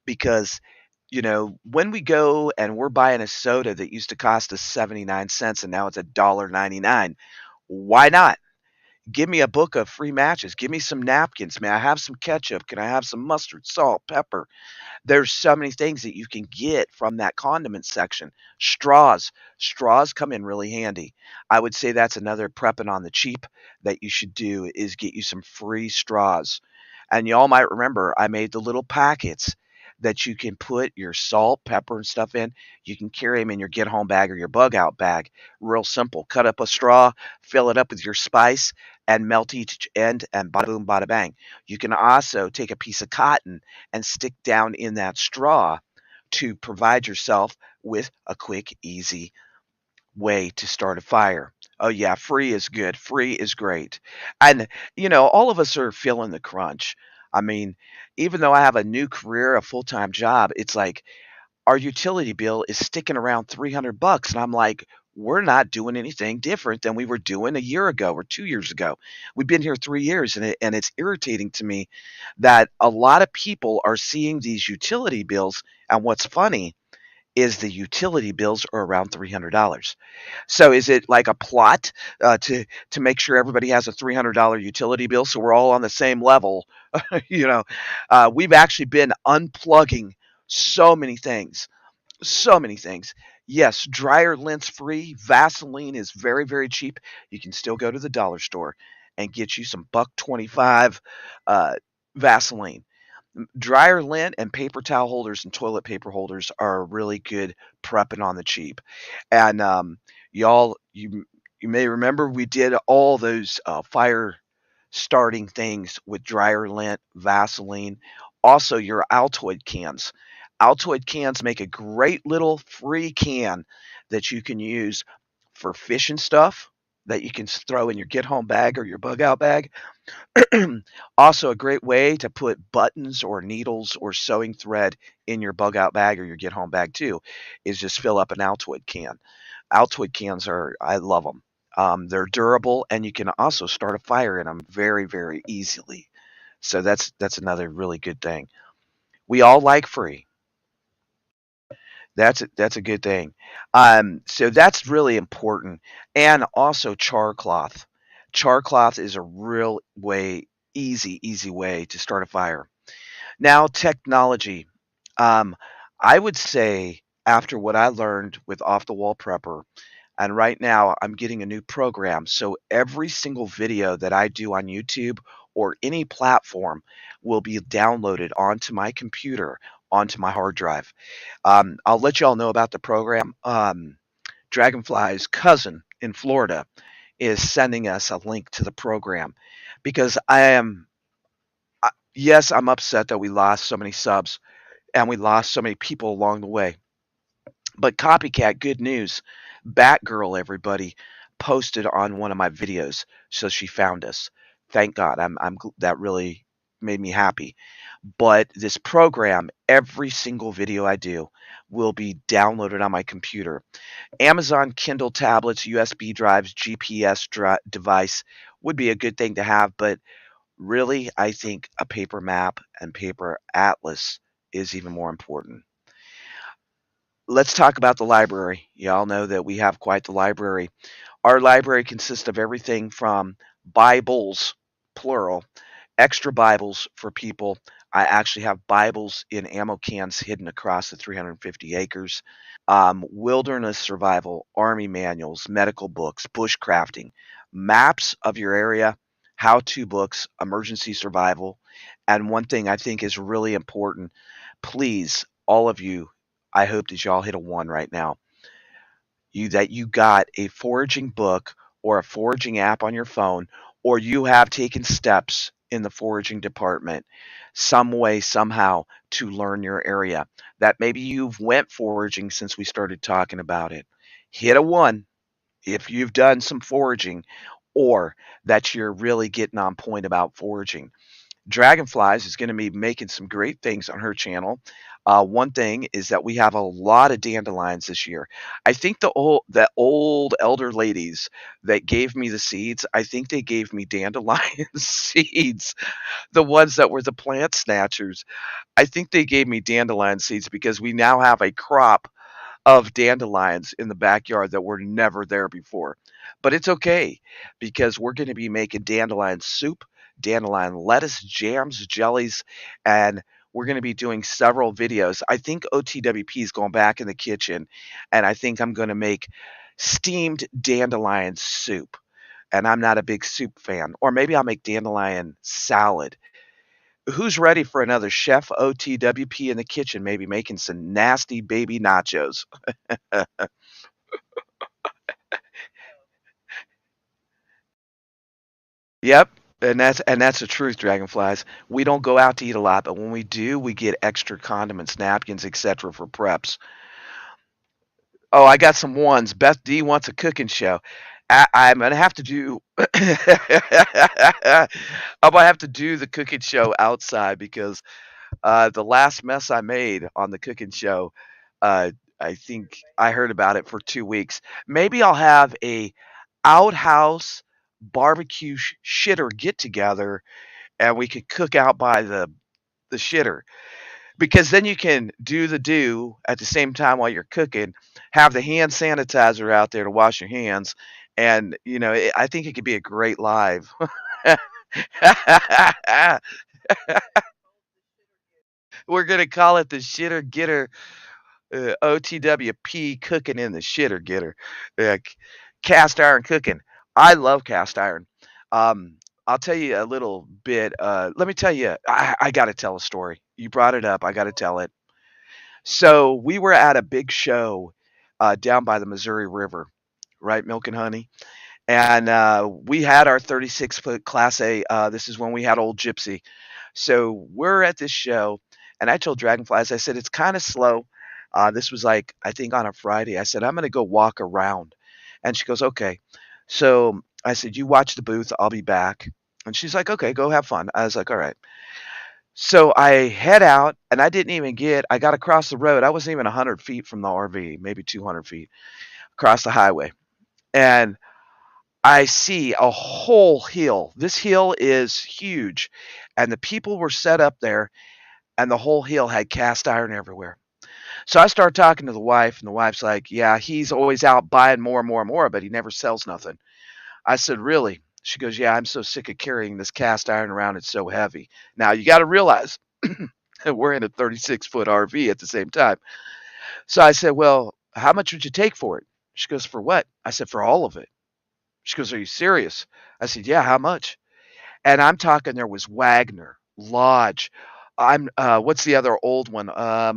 because when we go and we're buying a soda that used to cost us 79 cents and now it's $1.99, why not? Give me a book of free matches. Give me some napkins. May I have some ketchup? Can I have some mustard, salt, pepper? There's so many things that you can get from that condiment section. Straws. Straws come in really handy. I would say that's another prepping on the cheap that you should do is get you some free straws. And y'all might remember I made the little packets that you can put your salt, pepper, and stuff in. You can carry them in your get home bag or your bug out bag. Real simple. Cut up a straw, fill it up with your spice, and melt each end, and bada boom, bada bang. You can also take a piece of cotton and stick down in that straw to provide yourself with a quick, easy way to start a fire. Oh yeah, free is good. Free is great. And all of us are feeling the crunch. I mean, even though I have a new career, a full-time job, it's like our utility bill is sticking around 300 bucks and I'm like, we're not doing anything different than we were doing a year ago or 2 years ago. We've been here 3 years and it's irritating to me that a lot of people are seeing these utility bills and what's funny is the utility bills are around $300. So is it like a plot to make sure everybody has a $300 utility bill so we're all on the same level? you know, we've actually been unplugging so many things, so many things. Yes, dryer lint's free. Vaseline is very, very cheap. You can still go to the dollar store and get you some buck 25 uh, Vaseline. Dryer lint and paper towel holders and toilet paper holders are really good prepping on the cheap. And y'all, you may remember we did all those fire starting things with dryer lint, Vaseline, also your Altoid cans. Altoid cans make a great little free can that you can use for fishing stuff that you can throw in your get home bag or your bug out bag. Also, a great way to put buttons or needles or sewing thread in your bug out bag or your get home bag too is just fill up an Altoid can. Altoid cans I love them. They're durable and you can also start a fire in them very, very easily. So that's another really good thing. We all like free. That's a good thing. So that's really important. And also char cloth. Char cloth is a real easy way to start a fire. Now, technology. Um, I would say after what I learned with Off the Wall Prepper, and right now I'm getting a new program. So every single video that I do on YouTube or any platform will be downloaded onto my computer, onto my hard drive. I'll let you all know about the program. Dragonfly's cousin in Florida is sending us a link to the program because yes, I'm upset that we lost so many subs and we lost so many people along the way. But copycat, good news. Batgirl, everybody, posted on one of my videos, so she found us. Thank God. That really. made me happy. But this program, every single video I do will be downloaded on my computer. Amazon Kindle tablets, USB drives, device would be a good thing to have, but really, I think a paper map and paper atlas is even more important. Let's talk about the library. Y'all know that we have quite the library. Our library consists of everything from Bibles, plural, extra Bibles for people. I actually have Bibles in ammo cans hidden across the 350 acres. Wilderness survival, army manuals, medical books, bushcrafting, maps of your area, how to books, emergency survival. And one thing I think is really important, please, all of you, I hope that y'all hit a one right now. You got a foraging book or a foraging app on your phone, or you have taken steps in the foraging department some way somehow to learn your area, that maybe you've went foraging since we started talking about it. Hit a one if you've done some foraging, or that you're really getting on point about foraging. Dragonflies is going to be making some great things on her channel. One thing is that we have a lot of dandelions this year. I think the old elder ladies that gave me the seeds, I think they gave me dandelion seeds, the ones that were the plant snatchers. I think they gave me dandelion seeds because we now have a crop of dandelions in the backyard that were never there before. But it's okay because we're going to be making dandelion soup, dandelion lettuce, jams, jellies, and we're going to be doing several videos. I think OTWP is going back in the kitchen, and I think I'm going to make steamed dandelion soup. And I'm not a big soup fan. Or maybe I'll make dandelion salad. Who's ready for another Chef OTWP in the kitchen, maybe making some nasty baby nachos? Yep, and that's the truth, dragonflies. We don't go out to eat a lot, but when we do, we get extra condiments, napkins, etc. for preps. Oh, I got some ones. Beth D wants a cooking show. I'm gonna have to do. I'm gonna have to do the cooking show outside because the last mess I made on the cooking show, uh, I think I heard about it for 2 weeks. Maybe I'll have a outhouse barbecue shitter get together, and we could cook out by the shitter because then you can do at the same time while you're cooking. Have the hand sanitizer out there to wash your hands, and I think it could be a great live. We're gonna call it the shitter getter, OTWP, cooking in the shitter getter, cast iron cooking. I love cast iron. Um, I'll tell you a little bit. Let me tell you, I got to tell a story. You brought it up. I got to tell it. So we were at a big show down by the Missouri River, right? Milk and Honey. And we had our 36-foot Class A. This is when we had Old Gypsy. So we're at this show, and I told Dragonflies, I said, it's kind of slow. This was like, I think on a Friday. I said, I'm going to go walk around. And she goes, okay. So I said, you watch the booth. I'll be back. And she's like, okay, go have fun. I was like, all right. So I head out, and I got across the road. I wasn't even 100 feet from the RV, maybe 200 feet across the highway. And I see a whole hill. This hill is huge, and the people were set up there, and the whole hill had cast iron everywhere. So I start talking to the wife, and the wife's like, "Yeah, he's always out buying more and more and more, but he never sells nothing." I said, "Really?" She goes, "Yeah, I'm so sick of carrying this cast iron around. It's so heavy." Now you got to realize we're in a 36-foot RV at the same time. So I said, "Well, how much would you take for it?" She goes, "For what?" I said, "For all of it." She goes, "Are you serious?" I said, "Yeah, how much?" And I'm talking there was Wagner, Lodge. What's the other old one? I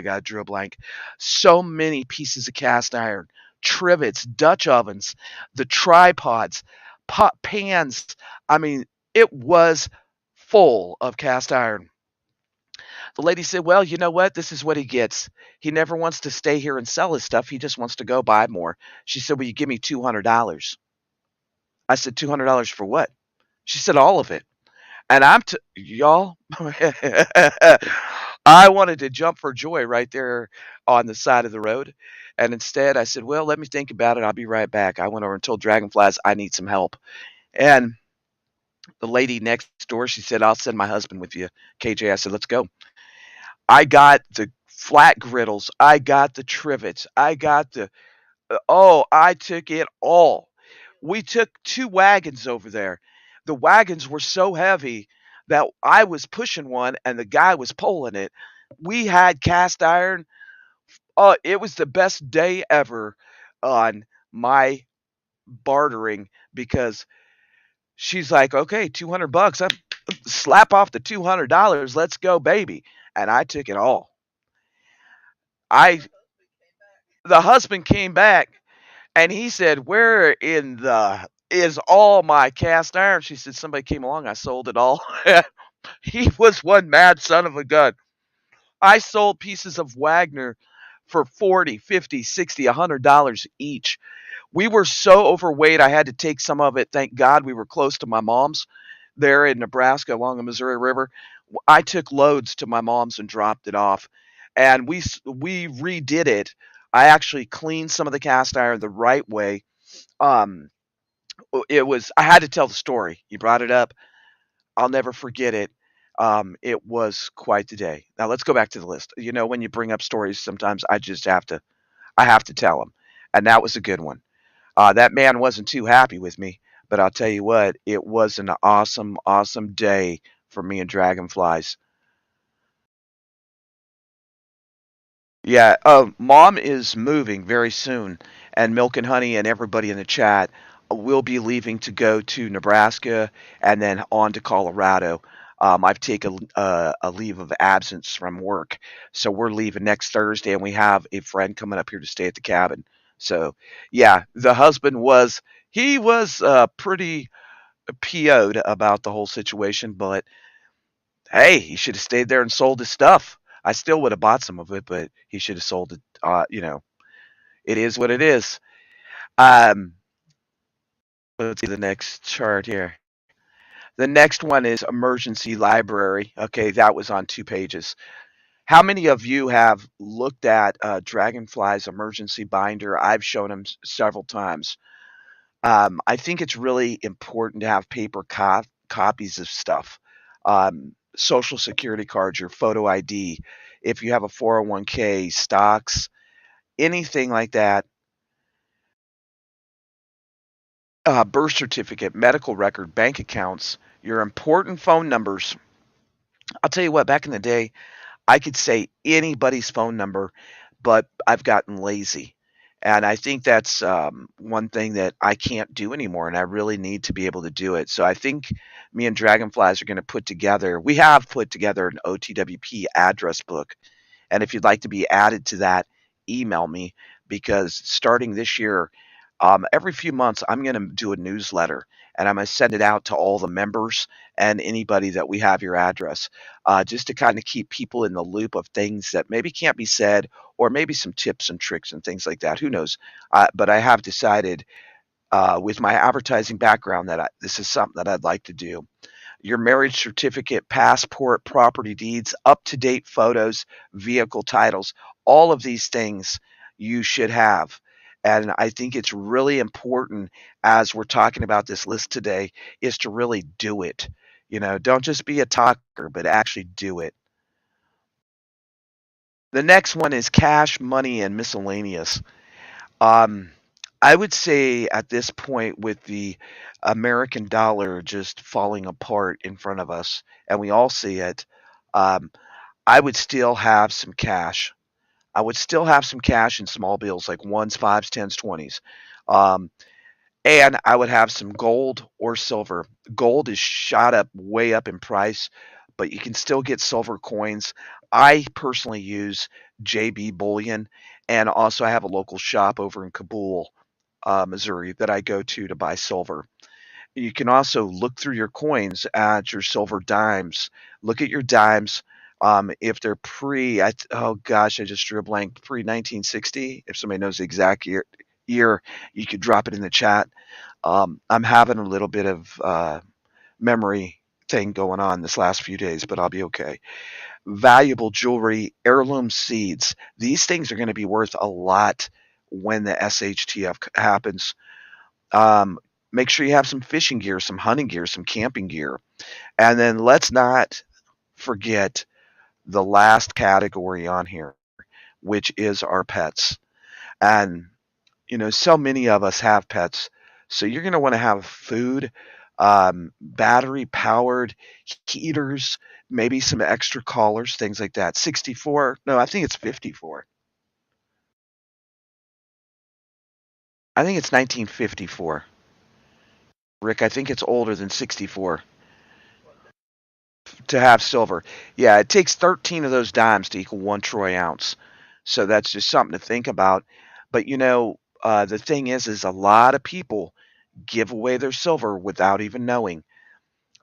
got drew a blank. So many pieces of cast iron, trivets, Dutch ovens, the tripods, pot pans. I mean, it was full of cast iron. The lady said, "Well, you know what? This is what he gets. He never wants to stay here and sell his stuff. He just wants to go buy more." She said, "Will you give me $200?" I said, $200 for what? She said, "All of it." And y'all, I wanted to jump for joy right there on the side of the road. And instead, I said, well, let me think about it. I'll be right back. I went over and told Dragonflies I need some help. And the lady next door, she said, I'll send my husband with you, KJ. I said, let's go. I got the flat griddles. I got the trivets. I got oh, I took it all. We took 2 wagons over there. The wagons were so heavy that I was pushing one and the guy was pulling it. We had cast iron. Oh, it was the best day ever on my bartering because she's like, "Okay, $200. Slap off the $200. Let's go, baby." And I took it all. I The husband came back and he said, "Where in the is all my cast iron?" She said, "Somebody came along. I sold it all." He was one mad son of a gun. I sold pieces of Wagner for 40, 50, 60, $100 each. We were so overweight, I had to take some of it. Thank God we were close to my mom's there in Nebraska along the Missouri River. I took loads to my mom's and dropped it off. And we redid it. I actually cleaned some of the cast iron the right way. Um, it was I had to tell the story. You brought it up. I'll never forget it. It was quite the day. Now let's go back to the list. You know, when you bring up stories, sometimes I have to tell them, and that was a good one. That man wasn't too happy with me, but I'll tell you what, it was an awesome, awesome day for me and Dragonflies. Yeah, Mom is moving very soon, and Milk and Honey and everybody in the chat will be leaving to go to Nebraska and then on to Colorado. I've taken a leave of absence from work, so we're leaving next Thursday, and we have a friend coming up here to stay at the cabin. So, yeah, the husband was pretty PO'd about the whole situation, but hey, he should have stayed there and sold his stuff. I still would have bought some of it, but he should have sold it. It is what it is. Um, let's see the next chart here. The next one is emergency library. Okay, that was on 2 pages. How many of you have looked at Dragonfly's emergency binder? I've shown them several times. I think it's really important to have paper copies of stuff. Social security cards, your photo ID, if you have a 401k, stocks, anything like that, birth certificate, medical record, bank accounts, your important phone numbers. I'll tell you what, back in the day, I could say anybody's phone number, but I've gotten lazy. And I think that's one thing that I can't do anymore, and I really need to be able to do it. So I think me and Dragonflies are going to we have put together an OTWP address book. And if you'd like to be added to that, email me because starting this year, every few months, I'm going to do a newsletter and I'm going to send it out to all the members and anybody that we have your address, just to kind of keep people in the loop of things that maybe can't be said, or maybe some tips and tricks and things like that. Who knows? But I have decided, with my advertising background, that this is something that I'd like to do. Your marriage certificate, passport, property deeds, up to date photos, vehicle titles, all of these things you should have. And I think it's really important as we're talking about this list today is to really do it. Don't just be a talker, but actually do it. The next one is cash, money, and miscellaneous. Um, I would say at this point, with the American dollar just falling apart in front of us, and we all see it, um, I would still have some cash. I would still have some cash in small bills like ones, fives, tens, 20s. Um, and I would have some gold or silver. Gold is shot up way up in price, but you can still get silver coins. I personally use JB Bullion, and also I have a local shop over in Kabul, Missouri, that I go to buy silver. You can also look through your coins at your silver dimes. Look at your dimes. If they're oh gosh, I just drew a blank. Pre 1960. If somebody knows the exact year, you could drop it in the chat. I'm having a little bit of memory thing going on this last few days, but I'll be okay. Valuable jewelry, heirloom seeds. These things are going to be worth a lot when the SHTF happens. Um, Make sure you have some fishing gear, some hunting gear, some camping gear. And then let's not forget the last category on here, which is our pets. And, so many of us have pets. So you're going to want to have food, battery powered heaters, maybe some extra collars, things like that. 64, no, I think it's 54. I think it's 1954. Rick, I think it's older than 64 to have silver. Yeah, it takes 13 of those dimes to equal 1 troy ounce. So that's just something to think about. But the thing is a lot of people give away their silver without even knowing.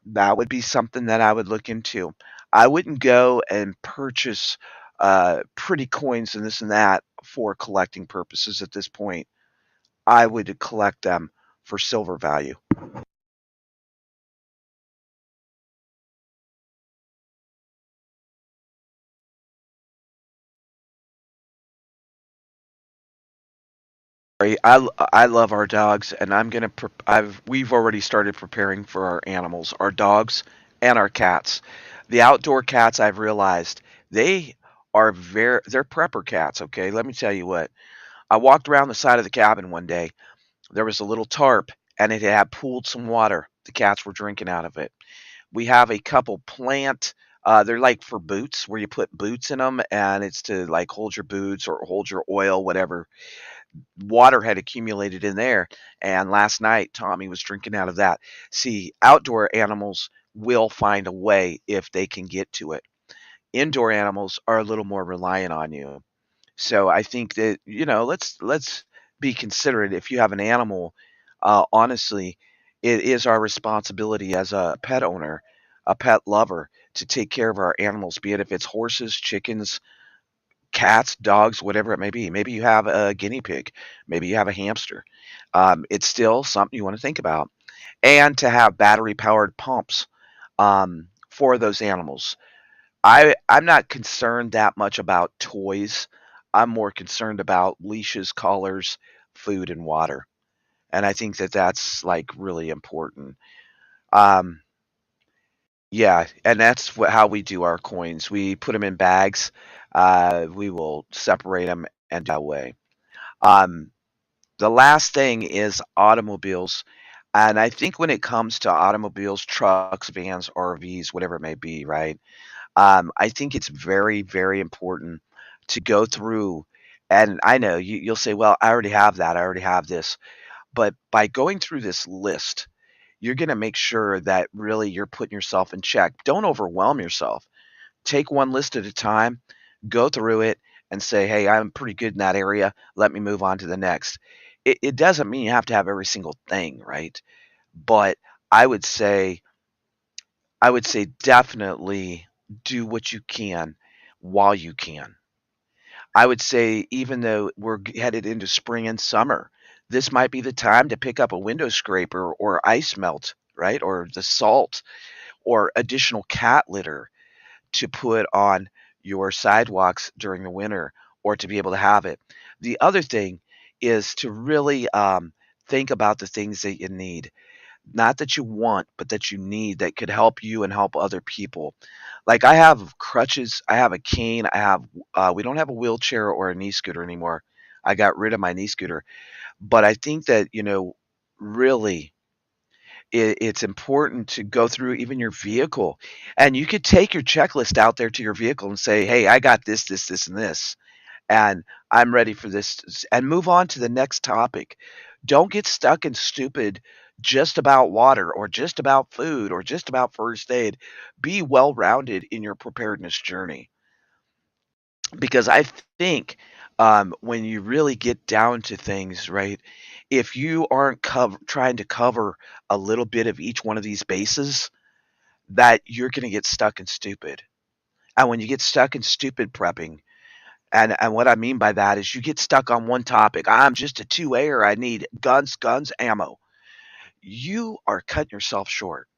That would be something that I would look into. I wouldn't go and purchase pretty coins and this and that for collecting purposes at this point. I would collect them for silver value. Right, I love our dogs, and we've already started preparing for our animals, our dogs and our cats. The outdoor cats, I've realized they they're prepper cats. Okay, let me tell you what. I walked around the side of the cabin one day. There was a little tarp, and it had pooled some water. The cats were drinking out of it. We have a couple plant. They're like for boots, where you put boots in them, and it's to like hold your boots or hold your oil, whatever. Water had accumulated in there, and last night Tommy was drinking out of that. See, outdoor animals will find a way if they can get to it. Indoor animals are a little more reliant on you. So I think that, let's be considerate. If you have an animal, honestly, it is our responsibility as a pet owner, a pet lover, to take care of our animals, be it if it's horses, chickens, cats, dogs, whatever it may be. Maybe you have a guinea pig, maybe you have a hamster. It's still something you want to think about. And to have battery powered pumps for those animals. I'm not concerned that much about toys. I'm more concerned about leashes, collars, food, and water. And I think that that's like really important. Um, yeah, and that's how we do our coins. We put them in bags. We will separate them and do that way. Um, the last thing is automobiles. And I think when it comes to automobiles, trucks, vans, RVs, whatever it may be, right? I think it's very, very important to go through. And I know you'll say, well, I already have that. I already have this. But by going through this list, you're going to make sure that really you're putting yourself in check. Don't overwhelm yourself. Take one list at a time, go through it, and say, hey, I'm pretty good in that area. Let me move on to the next. It doesn't mean you have to have every single thing, right? But I would say, I would say definitely do what you can while you can. I would say even though we're headed into spring and summer, this might be the time to pick up a window scraper or ice melt, right? Or the salt or additional cat litter to put on your sidewalks during the winter or to be able to have it. The other thing is to really think about the things that you need. Not that you want, but that you need that could help you and help other people. Like I have crutches, I have a cane, we don't have a wheelchair or a knee scooter anymore. I got rid of my knee scooter. But I think that, really it's important to go through even your vehicle. And you could take your checklist out there to your vehicle and say, "Hey, I got this, this, this, and this, and I'm ready for this," and move on to the next topic. Don't get stuck and stupid just about water or just about food or just about first aid. Be well-rounded in your preparedness journey because I think when you really get down to things, right? If you aren't trying to cover a little bit of each one of these bases, that you're going to get stuck and stupid. And when you get stuck in stupid prepping, and what I mean by that is you get stuck on one topic. I'm just a 2A'er. I need guns, guns, ammo. You are cutting yourself short.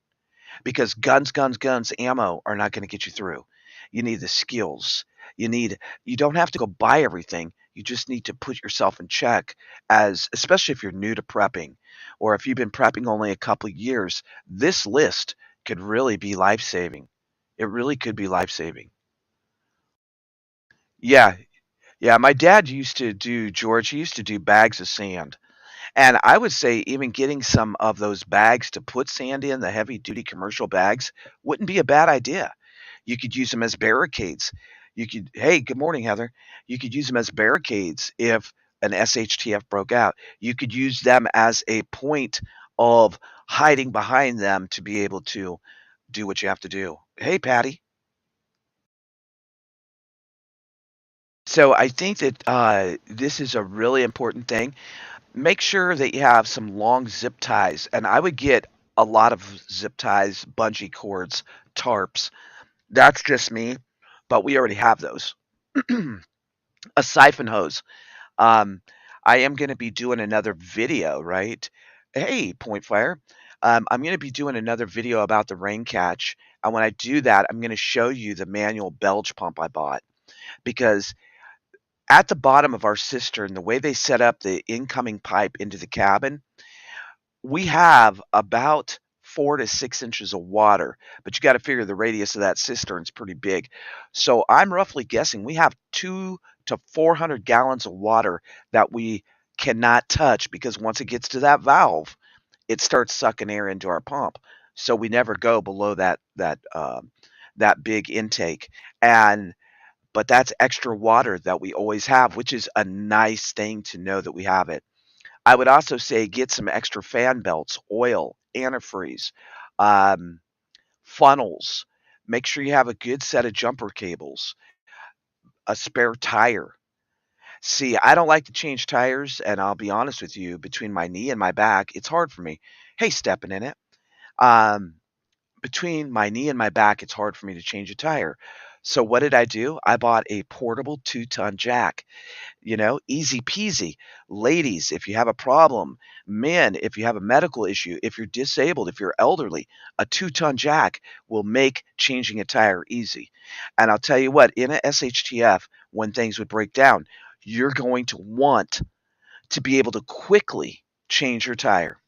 because guns, guns, guns, ammo are not going to get you through. You need the skills. You need you don't have to go buy everything. You just need to put yourself in check as especially if you're new to prepping or if you've been prepping only a couple of years, this list could really be life-saving. It really could be life-saving. Yeah. Yeah, my dad used to do George, he used to do bags of sand. And I would say even getting some of those bags to put sand in, the heavy duty commercial bags, wouldn't be a bad idea. You could use them as barricades. You could, hey, good morning, Heather. You could use them as barricades if an SHTF broke out. You could use them as a point of hiding behind them to be able to do what you have to do. Hey, Patty. So I think that this is a really important thing. Make sure that you have some long zip ties, and I would get a lot of zip ties, bungee cords, tarps. That's just me, but we already have those. A siphon hose. Um, I am going to be doing another video, right? Hey, Point Fire. I'm going to be doing another video about the rain catch. And when I do that, I'm going to show you the manual belch pump I bought because at the bottom of our cistern, the way they set up the incoming pipe into the cabin, we have about 4 to 6 inches of water, but you got to figure the radius of that cistern's pretty big. So I'm roughly guessing we have 2 to 400 gallons of water that we cannot touch because once it gets to that valve, it starts sucking air into our pump. So we never go below that big intake. And but that's extra water that we always have, which is a nice thing to know that we have it. I would also say get some extra fan belts, oil, antifreeze, um, funnels. Make sure you have a good set of jumper cables, a spare tire. See, I don't like to change tires, and I'll be honest with you, between my knee and my back, it's hard for me. Hey, stepping in it. Um, Between my knee and my back, it's hard for me to change a tire. So what did I do? I bought a portable 2-ton jack. Easy peasy. Ladies, if you have a problem, men, if you have a medical issue, if you're disabled, if you're elderly, a 2-ton jack will make changing a tire easy. And I'll tell you what, in a SHTF, when things would break down, you're going to want to be able to quickly change your tire.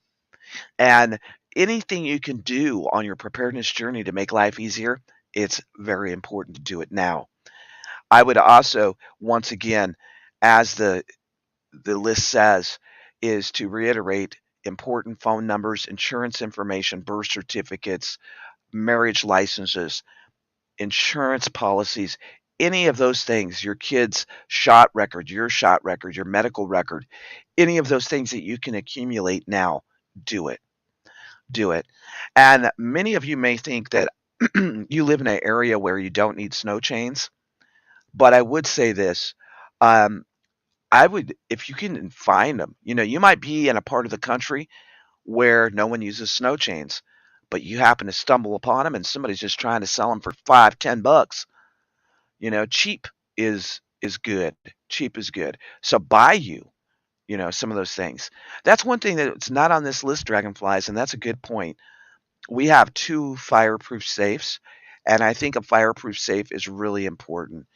And anything you can do on your preparedness journey to make life easier, it's very important to do it now. I would also, once again, as the list says, is to reiterate important phone numbers, insurance information, birth certificates, marriage licenses, insurance policies, any of those things, your kid's shot record, your medical record, any of those things that you can accumulate now, do it. Do it. And many of you may think that you live in an area where you don't need snow chains, but I would say this. Um, I would if you can find them. You might be in a part of the country where no one uses snow chains, but you happen to stumble upon them and somebody's just trying to sell them for 5, 10 bucks. Cheap is good. Cheap is good. So buy some of those things. That's one thing that's not on this list, Dragonflies, and that's a good point. We have 2 fireproof safes, and I think a fireproof safe is really important.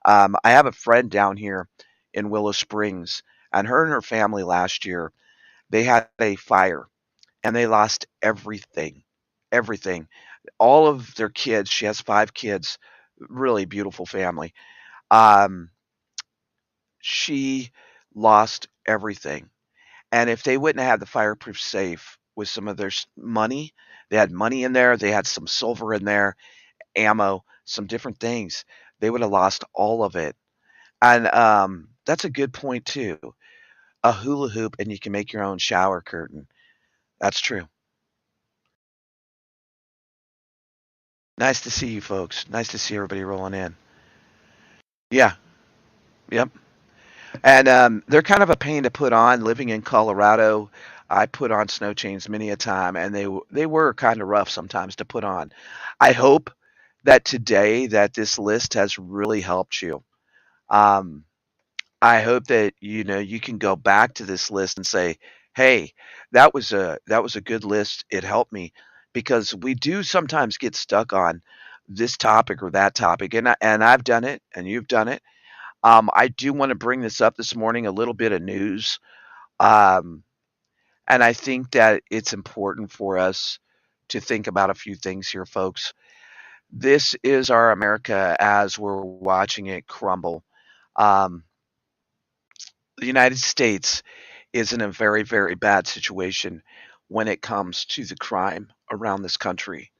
I have a friend down here in Willow Springs, and her family last year, they had a fire and they lost everything. Everything. All of their kids, she has 5 kids, really beautiful family. Um, she lost everything. And if they wouldn't have had the fireproof safe with some of their money, they had money in there, they had some silver in there, ammo, some different things, they would have lost all of it. And that's a good point too. A hula hoop, and you can make your own shower curtain. That's true. Nice to see you folks. Nice to see everybody rolling in. Yeah. Yep. And they're kind of a pain to put on. Living in Colorado, I put on snow chains many a time, and they were kind of rough sometimes to put on. I hope that today that this list has really helped you. Um, I hope that you can go back to this list and say, "Hey, that was a good list. It helped me because we do sometimes get stuck on this topic or that topic, and I've done it, and you've done it. I do want to bring this up this morning, a little bit of news, um, and I think that it's important for us to think about a few things here, folks. This is our America as we're watching it crumble. Um, the United States is in a very, very bad situation when it comes to the crime around this country.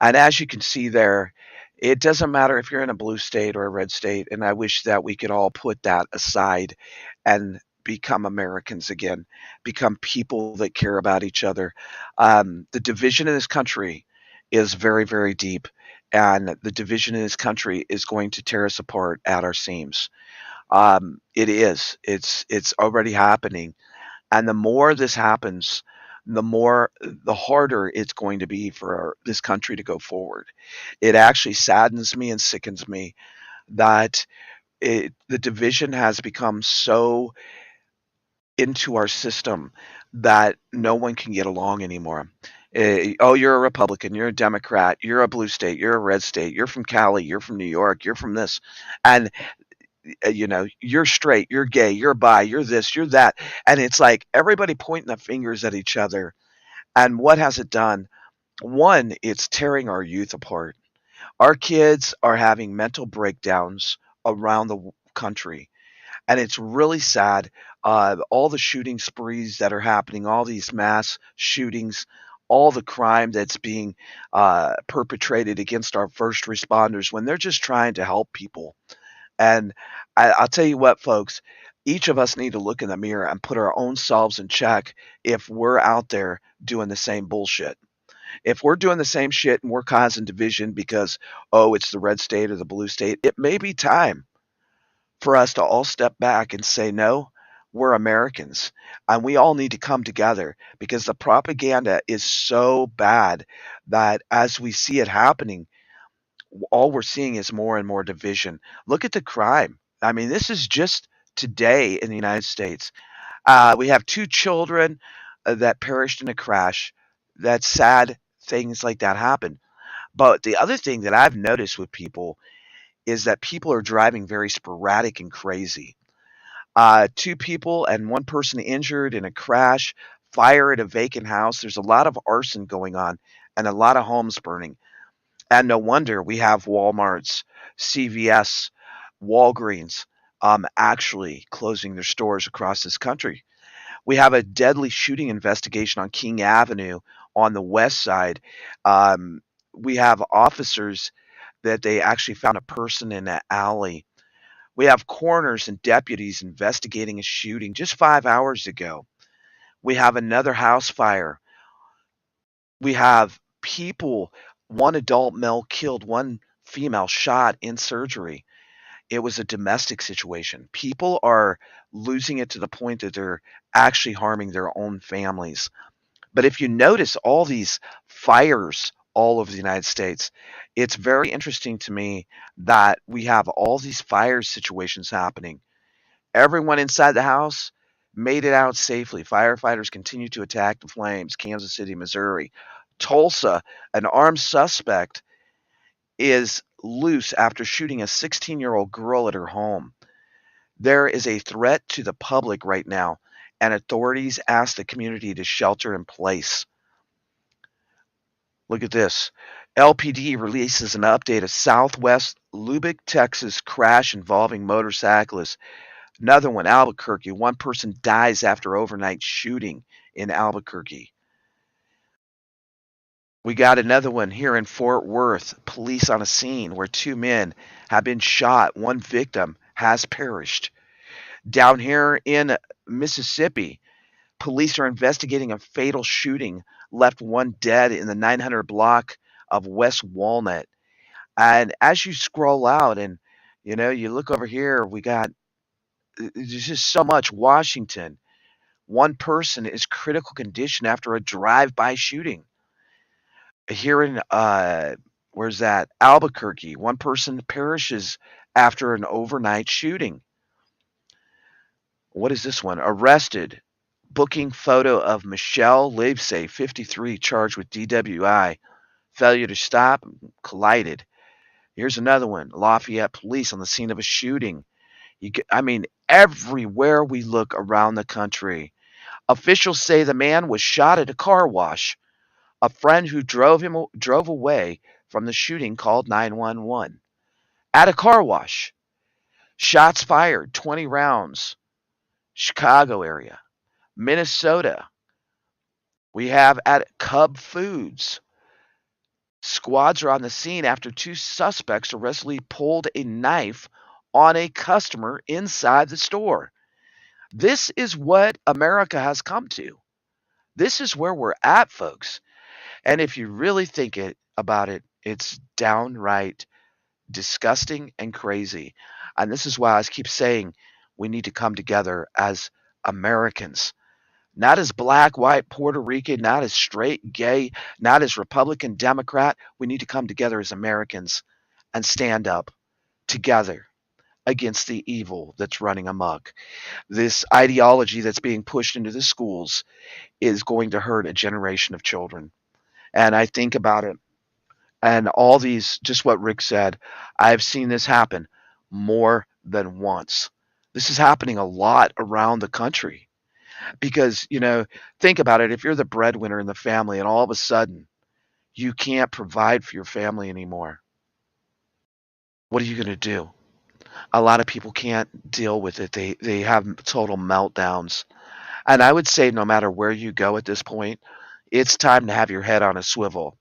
And as you can see there, it doesn't matter if you're in a blue state or a red state. And I wish that we could all put that aside and become Americans again, become people that care about each other. The division in this country is very, very deep. And the division in this country is going to tear us apart at our seams. It is. It's already happening. And the more this happens, the harder it's going to be for this country to go forward. It actually saddens me and sickens me that the division has become so into our system that no one can get along anymore. Oh, you're a Republican, you're a Democrat, you're a blue state, you're a red state, you're from Cali, you're from New York, you're from this. And you're straight, you're gay, you're bi, you're this, you're that. And it's like everybody pointing the fingers at each other. And what has it done? One, it's tearing our youth apart. Our kids are having mental breakdowns around the country. And it's really sad. All the shooting sprees that are happening, all these mass shootings, all the crime that's being perpetrated against our first responders when they're just trying to help people. And I'll tell you what, folks, each of us need to look in the mirror and put our own selves in check if we're out there doing the same bullshit. If we're doing the same shit and we're causing division because, oh, it's the red state or the blue state, it may be time for us to all step back and say, no, we're Americans and we all need to come together because the propaganda is so bad that as we see it happening, all we're seeing is more and more division. Look at the crime. I mean, this is just today in the United States. We have two children that perished in a crash. That's sad. Things like that happen. But the other thing that I've noticed with people is that people are driving very sporadic and crazy. Two people and one person injured in a crash, fire at a vacant house. There's a lot of arson going on and a lot of homes burning. And no wonder we have Walmarts, CVS, Walgreens actually closing their stores across this country. We have a deadly shooting investigation on King Avenue on the west side. Um, we have officers that they actually found a person in an alley. We have coroners and deputies investigating a shooting just 5 hours ago. We have another house fire. We have people, one adult male killed, one female shot in surgery. It was a domestic situation. People are losing it to the point that they're actually harming their own families. But if you notice all these fires all over the United States, it's very interesting to me that we have all these fire situations happening. Everyone inside the house made it out safely. Firefighters continue to attack the flames. Kansas City, Missouri. Tulsa, an armed suspect is loose after shooting a 16-year-old girl at her home. There is a threat to the public right now, and authorities ask the community to shelter in place. Look at this. LPD releases an update of Southwest Lubbock, Texas crash involving motorcyclists. Another one, Albuquerque. One person dies after overnight shooting in Albuquerque. We got another one here in Fort Worth. Police on a scene where two men have been shot. One victim has perished. Down here in Mississippi, police are investigating a fatal shooting left one dead in the 900 block of West Walnut. And as you scroll out and you look over here, we got there's just so much. Washington, one person is critical condition after a drive-by shooting. Here in where's that? Albuquerque, one person perishes after an overnight shooting. What is this one? Arrested Booking photo of Michelle Livesay, 53, charged with DWI, failure to stop, collided. Here's another one. Lafayette police on the scene of a shooting. I mean, everywhere we look around the country, officials say the man was shot at a car wash. A friend who drove away from the shooting called 911. At a car wash, shots fired, 20 rounds. Chicago area, Minnesota. We have at Cub Foods. Squads are on the scene after two suspects arrested pulled a knife on a customer inside the store. This is what America has come to. This is where we're at, folks. And if you really think about it, it's downright disgusting and crazy. And this is why I keep saying we need to come together as Americans, not as black, white, Puerto Rican, not as straight, gay, not as Republican, Democrat. We need to come together as Americans and stand up together against the evil that's running amok. This ideology that's being pushed into the schools is going to hurt a generation of children. And I think about it, and all these, just what Rick said, I've seen this happen more than once. This is happening a lot around the country because, think about it. If you're the breadwinner in the family and all of a sudden you can't provide for your family anymore, what are you going to do? A lot of people can't deal with it. They have total meltdowns. And I would say no matter where you go at this point, it's time to have your head on a swivel.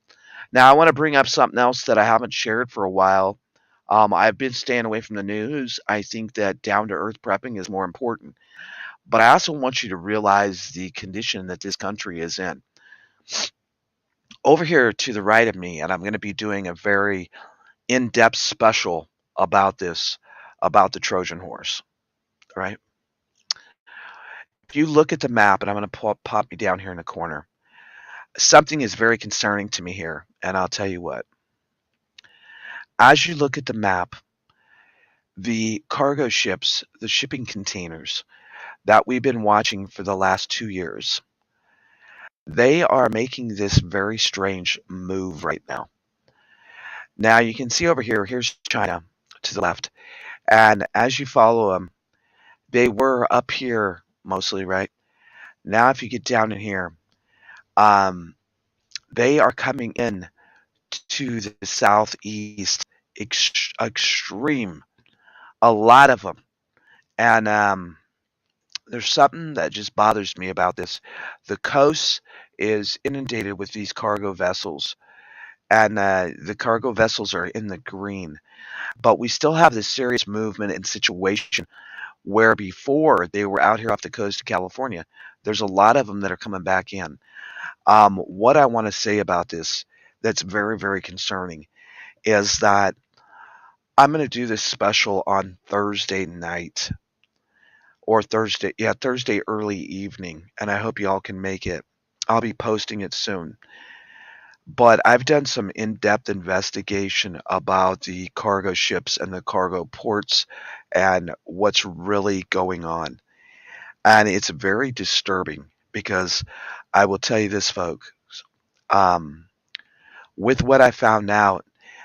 Now, I want to bring up something else that I haven't shared for a while. I've been staying away from the news. I think that down to earth prepping is more important. But I also want you to realize the condition that this country is in. Over here to the right of me, and I'm going to be doing a very in depth special about this, about the Trojan horse, right? If you look at the map, and I'm going to pop me down here in the corner, something is very concerning to me here, and I'll tell you what. As you look at the map, the cargo ships, the shipping containers that we've been watching for the last 2 years, they are making this very strange move right now. Now you can see over here, here's China to the left. And as you follow them, they were up here mostly, right? Now if you get down in here, um, they are coming in to the southeast, extreme, a lot of them. And there's something that just bothers me about this. The coast is inundated with these cargo vessels, and the cargo vessels are in the green. But we still have this serious movement and situation where before they were out here off the coast of California, there's a lot of them that are coming back in. What I want to say about this that's very, very concerning is that I'm going to do this special on Thursday night or Thursday early evening, and I hope y'all can make it. I'll be posting it soon. But I've done some in-depth investigation about the cargo ships and the cargo ports and what's really going on. And it's very disturbing because I will tell you this, folks. Um, with what I found out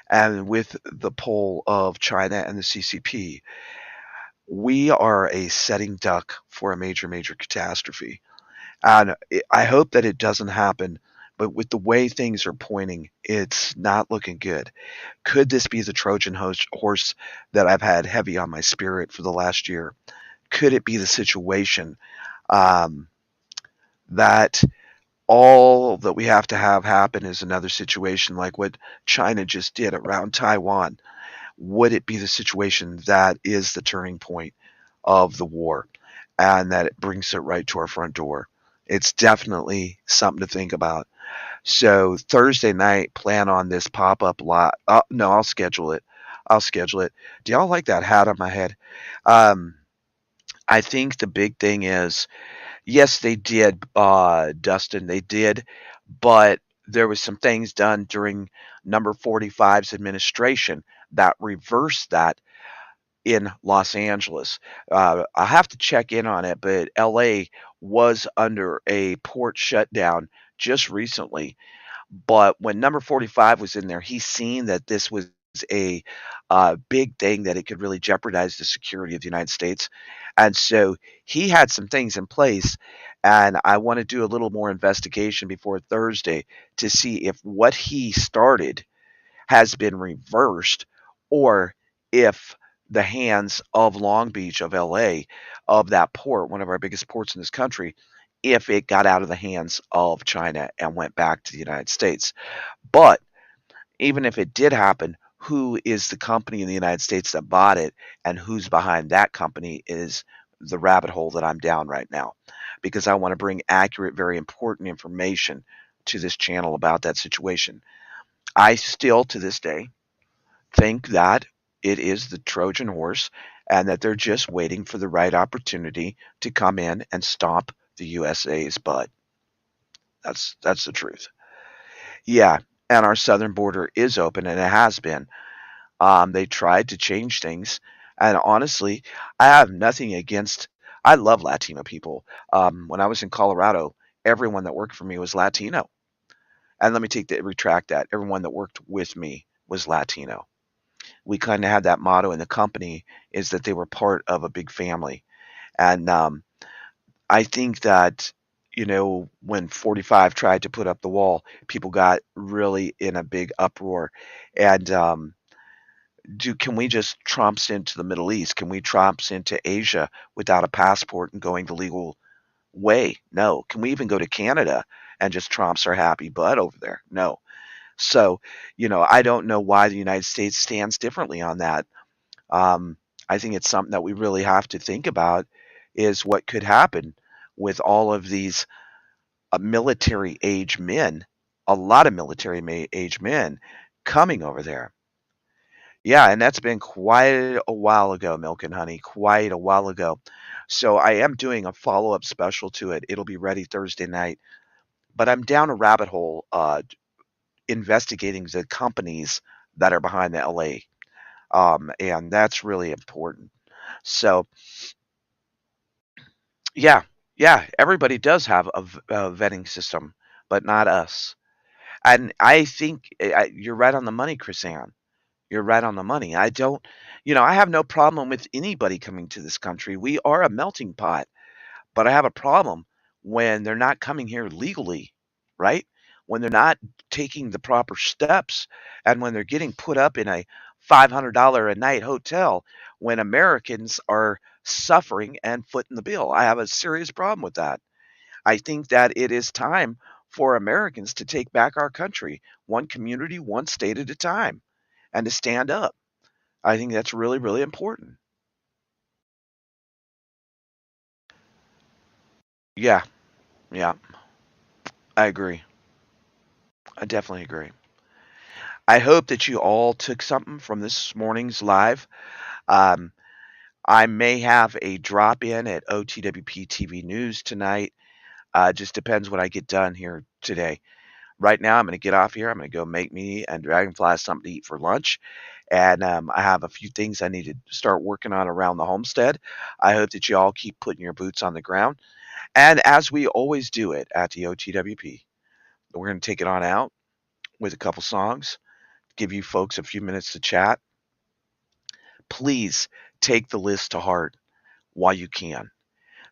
and with the poll of China and the CCP, we are a setting duck for a major, major catastrophe. And I hope that it doesn't happen, but with the way things are pointing, it's not looking good. Could this be the Trojan horse that I've had heavy on my spirit for the last year? Could it be the situation um, that all that we have to have happen is another situation like what China just did around Taiwan? Would it be the situation that is the turning point of the war and that it brings it right to our front door? It's definitely something to think about. So Thursday night, plan on this pop-up lot. No, I'll schedule it. I'll schedule it. Do y'all like that hat on my head? Um, I think the big thing is, yes, they did, Dustin, they did, but there was some things done during number 45's administration that reversed that. in Los Angeles. I have to check in on it, but LA was under a port shutdown just recently. But when number 45 was in there, he seen that this was a big thing, that it could really jeopardize the security of the United States. And so he had some things in place. And I want to do a little more investigation before Thursday to see if what he started has been reversed, or if the hands of Long Beach, of LA, of that port, one of our biggest ports in this country, if it got out of the hands of China and went back to the United States. But even if it did happen, who is the company in the United States that bought it, and who's behind that company is the rabbit hole that I'm down right now, because I want to bring accurate, very important information to this channel about that situation. I still, to this day, think that it is the Trojan horse, and that they're just waiting for the right opportunity to come in and stomp the USA's butt. That's the truth. Yeah, and our southern border is open, and it has been. They tried to change things, and honestly, I have nothing against. I love Latino people. When I was in Colorado, everyone that worked for me was Latino, and let me retract that. Everyone that worked with me was Latino. We kind of had that motto in the company, is that they were part of a big family. And I think that, when 45 tried to put up the wall, people got really in a big uproar. And can we just tromps into the Middle East? Can we tromps into Asia without a passport and going the legal way? No. Can we even go to Canada and just tromps our happy butt over there? No. So, I don't know why the United States stands differently on that. Um, I think it's something that we really have to think about, is what could happen with all of these military age men, a lot of military age men coming over there. Yeah, and that's been quite a while ago, Milk and Honey, quite a while ago. So I am doing a follow-up special to it. It'll be ready Thursday night. But I'm down a rabbit hole, investigating the companies that are behind the LA. And that's really important. So, yeah, yeah, everybody does have a vetting system, but not us. And I think you're right on the money, Chris Ann. You're right on the money. I don't, I have no problem with anybody coming to this country. We are a melting pot. But I have a problem when they're not coming here legally, right? When they're not taking the proper steps, and when they're getting put up in a $500 a night hotel when Americans are suffering and footing the bill. I have a serious problem with that. I think that it is time for Americans to take back our country, one community, one state at a time, and to stand up. I think that's really, really important. Yeah, yeah, I agree. I definitely agree. I hope that you all took something from this morning's live. Um, I may have a drop in at OTWP TV News tonight. Just depends when I get done here today. Right now, I'm going to get off here. I'm going to go make me and Dragonfly something to eat for lunch. And I have a few things I need to start working on around the homestead. I hope that you all keep putting your boots on the ground. And as we always do it at the OTWP, we're going to take it on out with a couple songs, give you folks a few minutes to chat. Please take the list to heart while you can.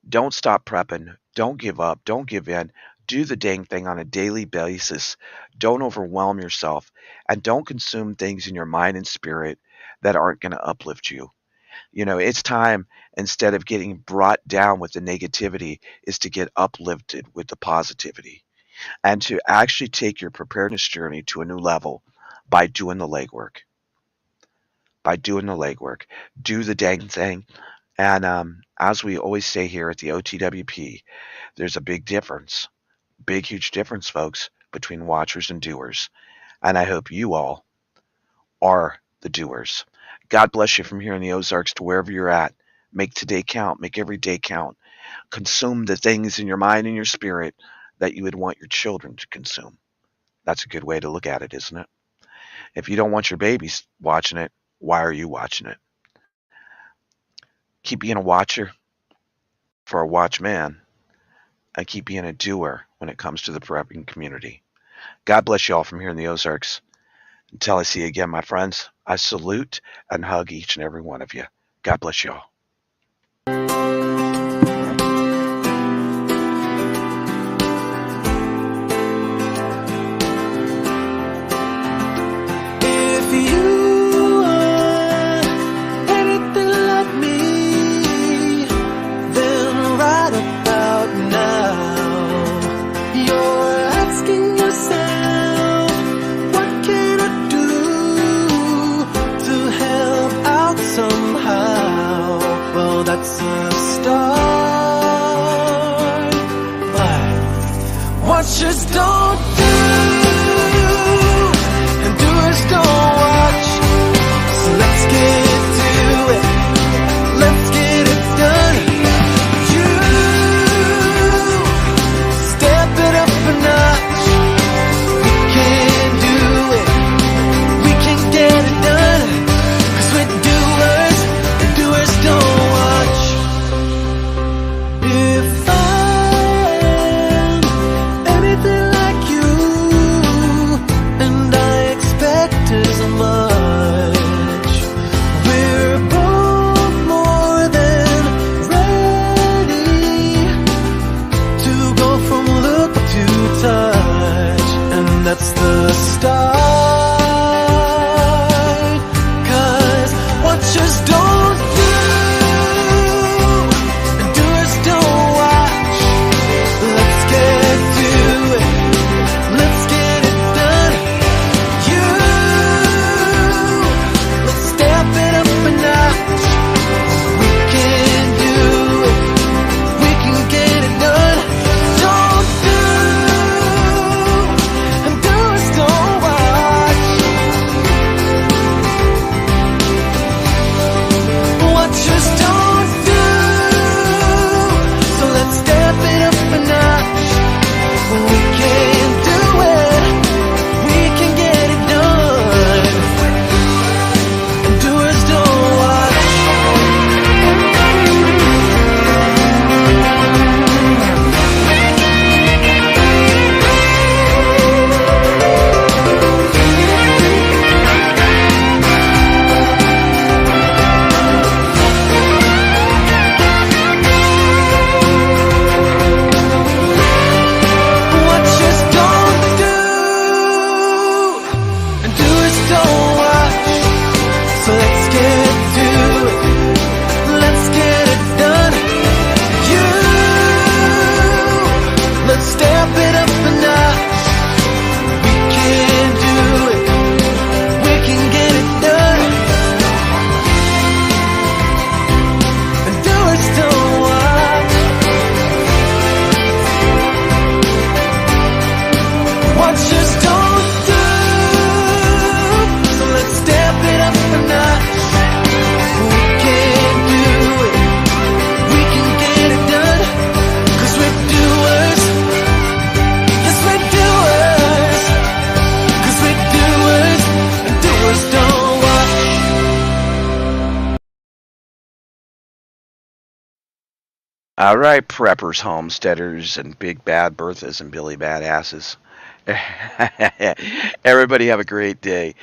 Don't stop prepping. Don't give up. Don't give in. Do the dang thing on a daily basis. Don't overwhelm yourself. And don't consume things in your mind and spirit that aren't going to uplift you. It's time, instead of getting brought down with the negativity, is to get uplifted with the positivity, and to actually take your preparedness journey to a new level by doing the legwork. By doing the legwork. Do the dang thing. And as we always say here at the OTWP, there's a big difference, big, huge difference, folks, between watchers and doers. And I hope you all are the doers. God bless you from here in the Ozarks to wherever you're at. Make today count. Make every day count. Consume the things in your mind and your spirit that you would want your children to consume. That's a good way to look at it, isn't it? If you don't want your babies watching it, why are you watching it? Keep being a watcher for a watchman, and keep being a doer when it comes to the prepping community. God bless you all from here in the Ozarks. Until I see you again, my friends, I salute and hug each and every one of you. God bless you all. If you are anything like me, then right about now, you're asking yourself, what can I do to help out somehow? Well, that's a start. But watchers don't do, and doers don't watch. So let's get to it. Let's get it done. You step it up a notch. We can do it. We can get it done. 'Cause we're doers, and doers don't watch. If I'm anything like you, and I expect as much, we're both more than ready to go from look to touch, and that's the start. 'Cause watchers don't do, and doers don't watch. Let's get to it. Let's get it done. You, let's step it up a notch. We can do it. We can get it done. Don't do, and doers don't watch. Watchers don't do, so let's step it up a notch. We can do it. We can get it done. And doers don't watch. Watchers don't do, and doers don't watch. So let's get to it. Let's get it done. You, let's step it up a notch. We can do it. We can get it done. And doers don't watch. Watchers don't do, so let's step it up a notch. We can do it. We can get it done. 'Cause we're doers. Yes, we're doers. 'Cause we're doers, and doers don't watch. All right, preppers, homesteaders, and big bad Berthas and Billy Badasses. Everybody have a great day.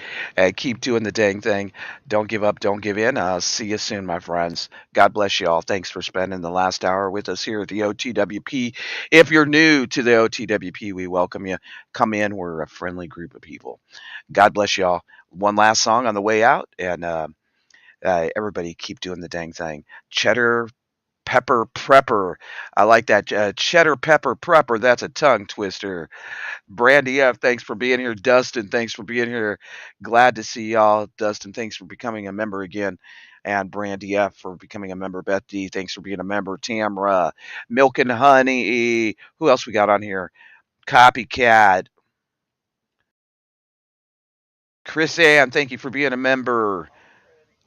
Keep doing the dang thing. Don't give up. Don't give in. I'll see you soon, my friends. God bless you all. Thanks for spending the last hour with us here at the OTWP. If you're new to the OTWP, we welcome you. Come in. We're a friendly group of people. God bless you all. One last song on the way out, and everybody keep doing the dang thing. Cheddar Pepper Prepper. I like that. Cheddar Pepper Prepper. That's a tongue twister. Brandy F, thanks for being here. Dustin, thanks for being here. Glad to see y'all. Dustin, thanks for becoming a member again. And Brandy F for becoming a member. Beth D, thanks for being a member. Tamra, Milk and Honey. Who else we got on here? Copycat. Chris Ann, thank you for being a member.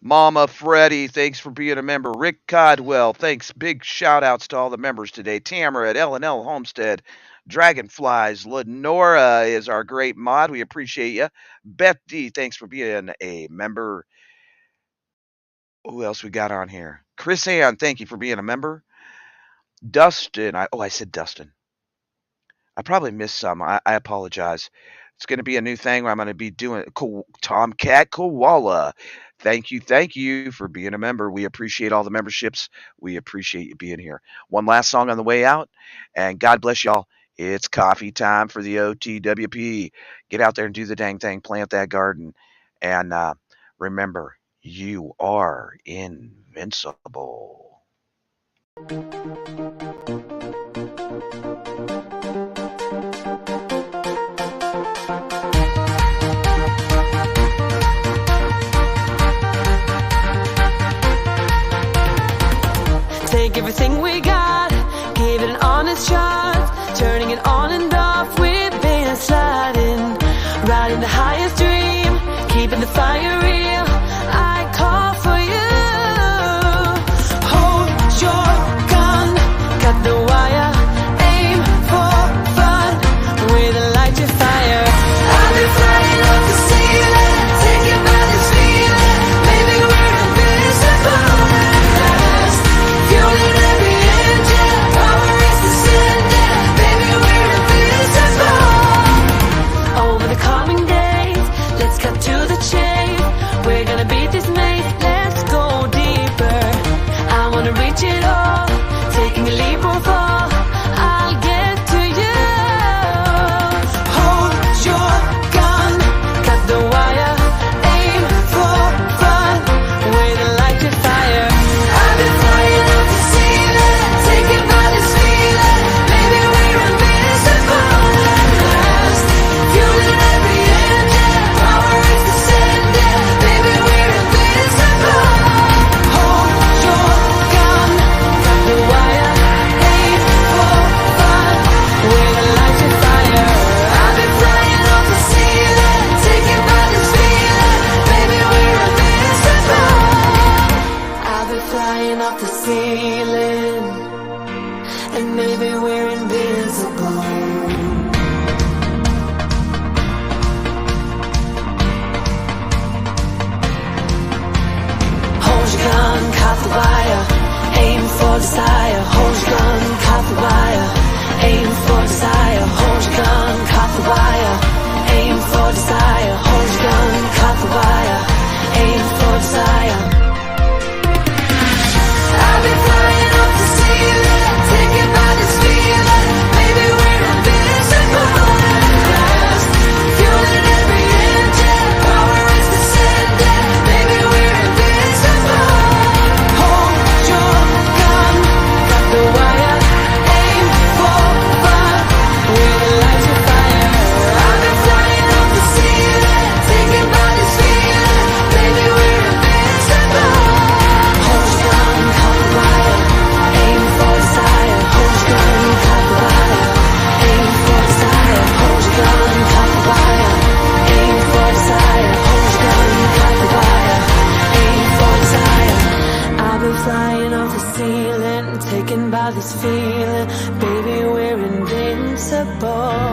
Mama Freddie, thanks for being a member. Rick Codwell, thanks. Big shout outs to all the members today. Tamara at L&L Homestead. Dragonflies. Lenora is our great mod. We appreciate you. Beth D, thanks for being a member. Who else we got on here? Chris Ann, thank you for being a member. Dustin, I said Dustin. I probably missed some. I apologize. It's going to be a new thing where I'm going to be doing Tomcat Koala. Thank you for being a member. We appreciate all the memberships. We appreciate you being here. One last song on the way out, and God bless y'all. It's coffee time for the OTWP. Get out there and do the dang thing. Plant that garden, and remember, you are invincible. Take everything we got, give it an honest shot, turning it on and off, whipping and sliding, riding the highest dream, keeping the fire real. I call for you. Hold your gun, cut the wire, aim for fun, with a light to fire. I'll be flying off the ceiling, taken by this feeling, maybe we're invisible. Fueling every engine, power is descending, baby we're invisible. Over the coming days, let's cut to the chase. We're gonna beat this maze, let's go deeper. I wanna reach it all, taking a leap or fall, I'll get to you. Hold your gun, cut the wire, aim for fun, with a light to fire. I've been flying off the ceiling, taken by this feeling, maybe we're invisible at last. Fueling every engine, power is descending, baby we're invisible. Hold your gun, cut the wire, aim for fun, with a light to fire. I've been flying off the ceiling, taken by this feeling, baby we're invincible. I've been flying off the ceiling, and maybe we're invincible. Hold your gun, caught the wire, aim for desire. Hold your gun, caught the wire, aim for desire. Hold your gun, caught the wire, aim for desire. Hold your gun, caught the wire, aim for desire. I've been flying off the ceiling, taken by this feeling, maybe we're invincible at last. Fueling every engine, power is descending, maybe we're invincible. Hold your gun, cut the wire, aim for fun, with a light to fire. I've been flying off the ceiling, taken by this feeling, maybe we're invincible. Hold your gun, cut the wire, aim for desire. Hold your gun, cut the wire, aim for desire. Hold your gun, cut the wire, aim for desire. Hold your gun, cut the wire, aim for desire. I've been flying off the ceiling, taken by this feeling, baby we're invincible.